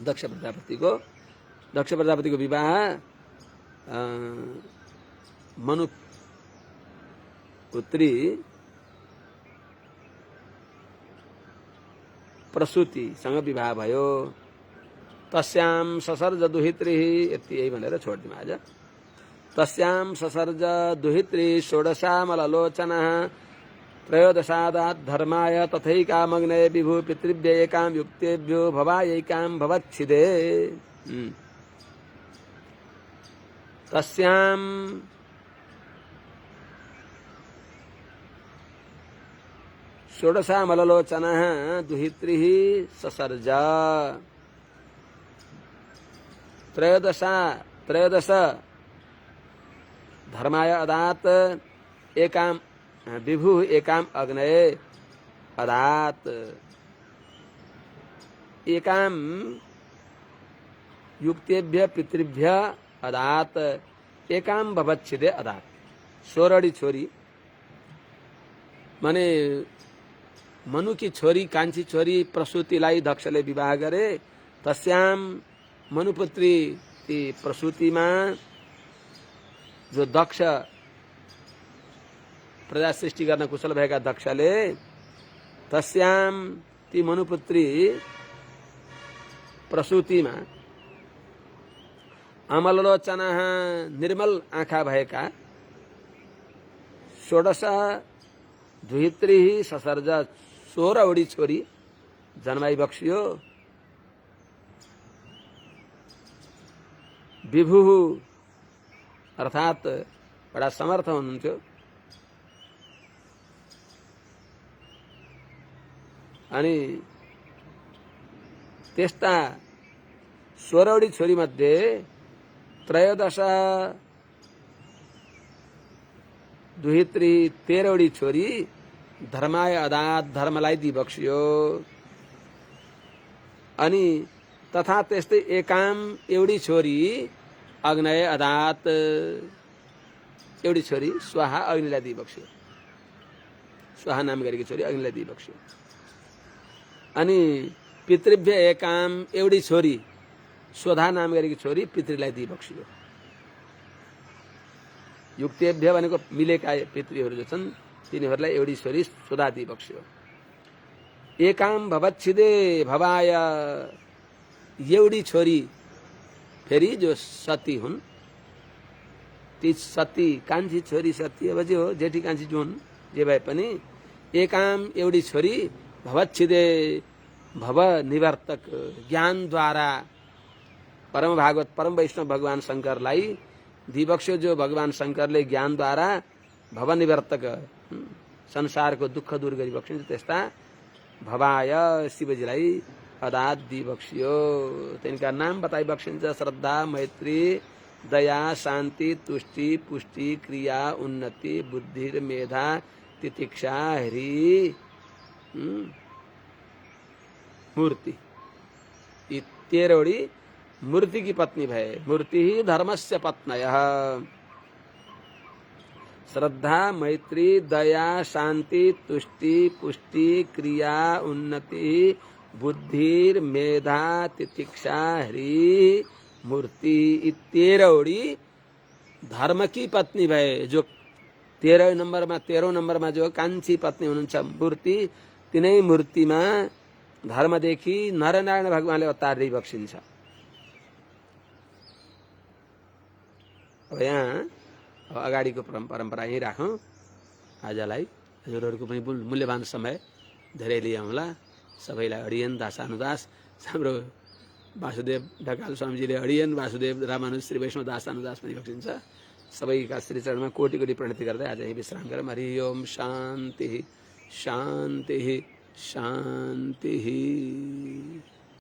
दक्ष प्रजापतिको विवाह मनु पुत्री प्रसूतिसँग विवाह भयो। तस्याम ससर्ज दुहित्री, यही भनेर छोडिदिउँ आज। तस्याम ससर्ज दुहित्री षोडशामलोचनः त्रयोदशादात् धर्माय तथैकामग्नये विभु पितृभ्य एकां युक्तेभ्यो भवायैकां भवच्छिदे। तस्यां षोडशामलोचनः दुहित्रिः ससर्ज। त्रयोदश धर्माय अदात् एकां विभु एकाम अग्नये अदात। एकाम युक्तेभ्य पितृभ्य अदात एकाम भवच्छिदे अदात। 16 छोरी माने मनु की छोरी कान्छी छोरी प्रसूतिलाई दक्षले विवाह गरे। तस्याम मनुपुत्री ती प्रसूतिमा जो दक्ष प्रजा सृष्टि गर्न कुशल भएका दक्षले तस्याम ती मनुपुत्री प्रसूतिमा अमललोचना निर्मल आँखा भएका 16 दुहित्री ससर्ज 16 छोरी जन्माई बक्सियो। विभु अर्थात बडा समर्थ हुनुहुन्थ्यो। अनि त्यस्ता 16 छोरी मध्ये 13 दुहित्री 13 छोरी धर्माय अदात धर्मलाई दि बक्सियो। अनि तथा त्यस्तै एकाम एउटी छोरी अग्नय अदात एउटी छोरी स्वाहा अग्निलाई दि बक्सियो। स्वाहा नाम गरेकी छोरी अग्निलाई दि बक्सियो। अनि पितृभ्य एकाम एउटी छोरी स्वधा नाम गरेकी छोरी पितृलाई दि बक्सियो। युक्तेभ्य भनेको मिलेका पितृहरू जो छन् तिनीहरूलाई एउटी छोरी स्वधा दि बक्सियो। एकाम भवच्छिदे भवाय एउटी छोरी फेरि जो सती हुन्, ती सती कान्छी छोरी सती अब जे हो जेठी कान्छी जो हुन्, जे भए पनि एकाम एउटी छोरी भवच्छिदे भव निवर्तक ज्ञानद्वारा परम भागवत परम वैष्णव भगवान शंकरलाई दिबक्स्यो, जो भगवान शंकरले ज्ञानद्वारा भव निवर्तक संसारको दुःख दूर गरी बक्सिन्छ, त्यस्ता भवाय शिवजीलाई अदात दिबक्स्यो। तिनका नाम बताई बक्सिन्छ। श्रद्धा, मैत्री, दया, शान्ति, तुष्टि, पुष्टि, क्रिया, उन्नति, बुद्धि, मेधा, तितिक्षा, ह्री, मूर्ति। यी 13वटी मूर्ति की पत्नी भए। मूर्ति ही धर्मस्य पत्नयः। श्रद्धा, मैत्री, दया, शांति, तुष्टि, पुष्टि, क्रिया, उन्नति, बुद्धि, मेधा, तितिक्षा, ह्री, मूर्ति। यी 13वटी धर्म की पत्नी भए। जो 13 नम्बरमा जो कान्छी पत्नी हुनुहुन्छ मूर्ति, तिनै मूर्तिमा धर्मदेखि नरनारायण भगवानले अवतार दिई बक्सिन्छ। अब यहाँ अगाडिको परम्परा यही राखौँ। आजलाई हजुरहरूको पनि मूल्यवान समय धेरै लिएला। सबैलाई अडियन दासानुदास। हाम्रो वासुदेव ढकाल स्वामीजीले अडियन, वासुदेव रामानुज श्री वैष्णव दासानुदास पनि बक्सिन्छ। सबैका श्रीचरणमा कोटि कोटि प्रणति गर्दै आज यही विश्राम गरौँ। हरि ओम शान्ति शान्ति शान्ति।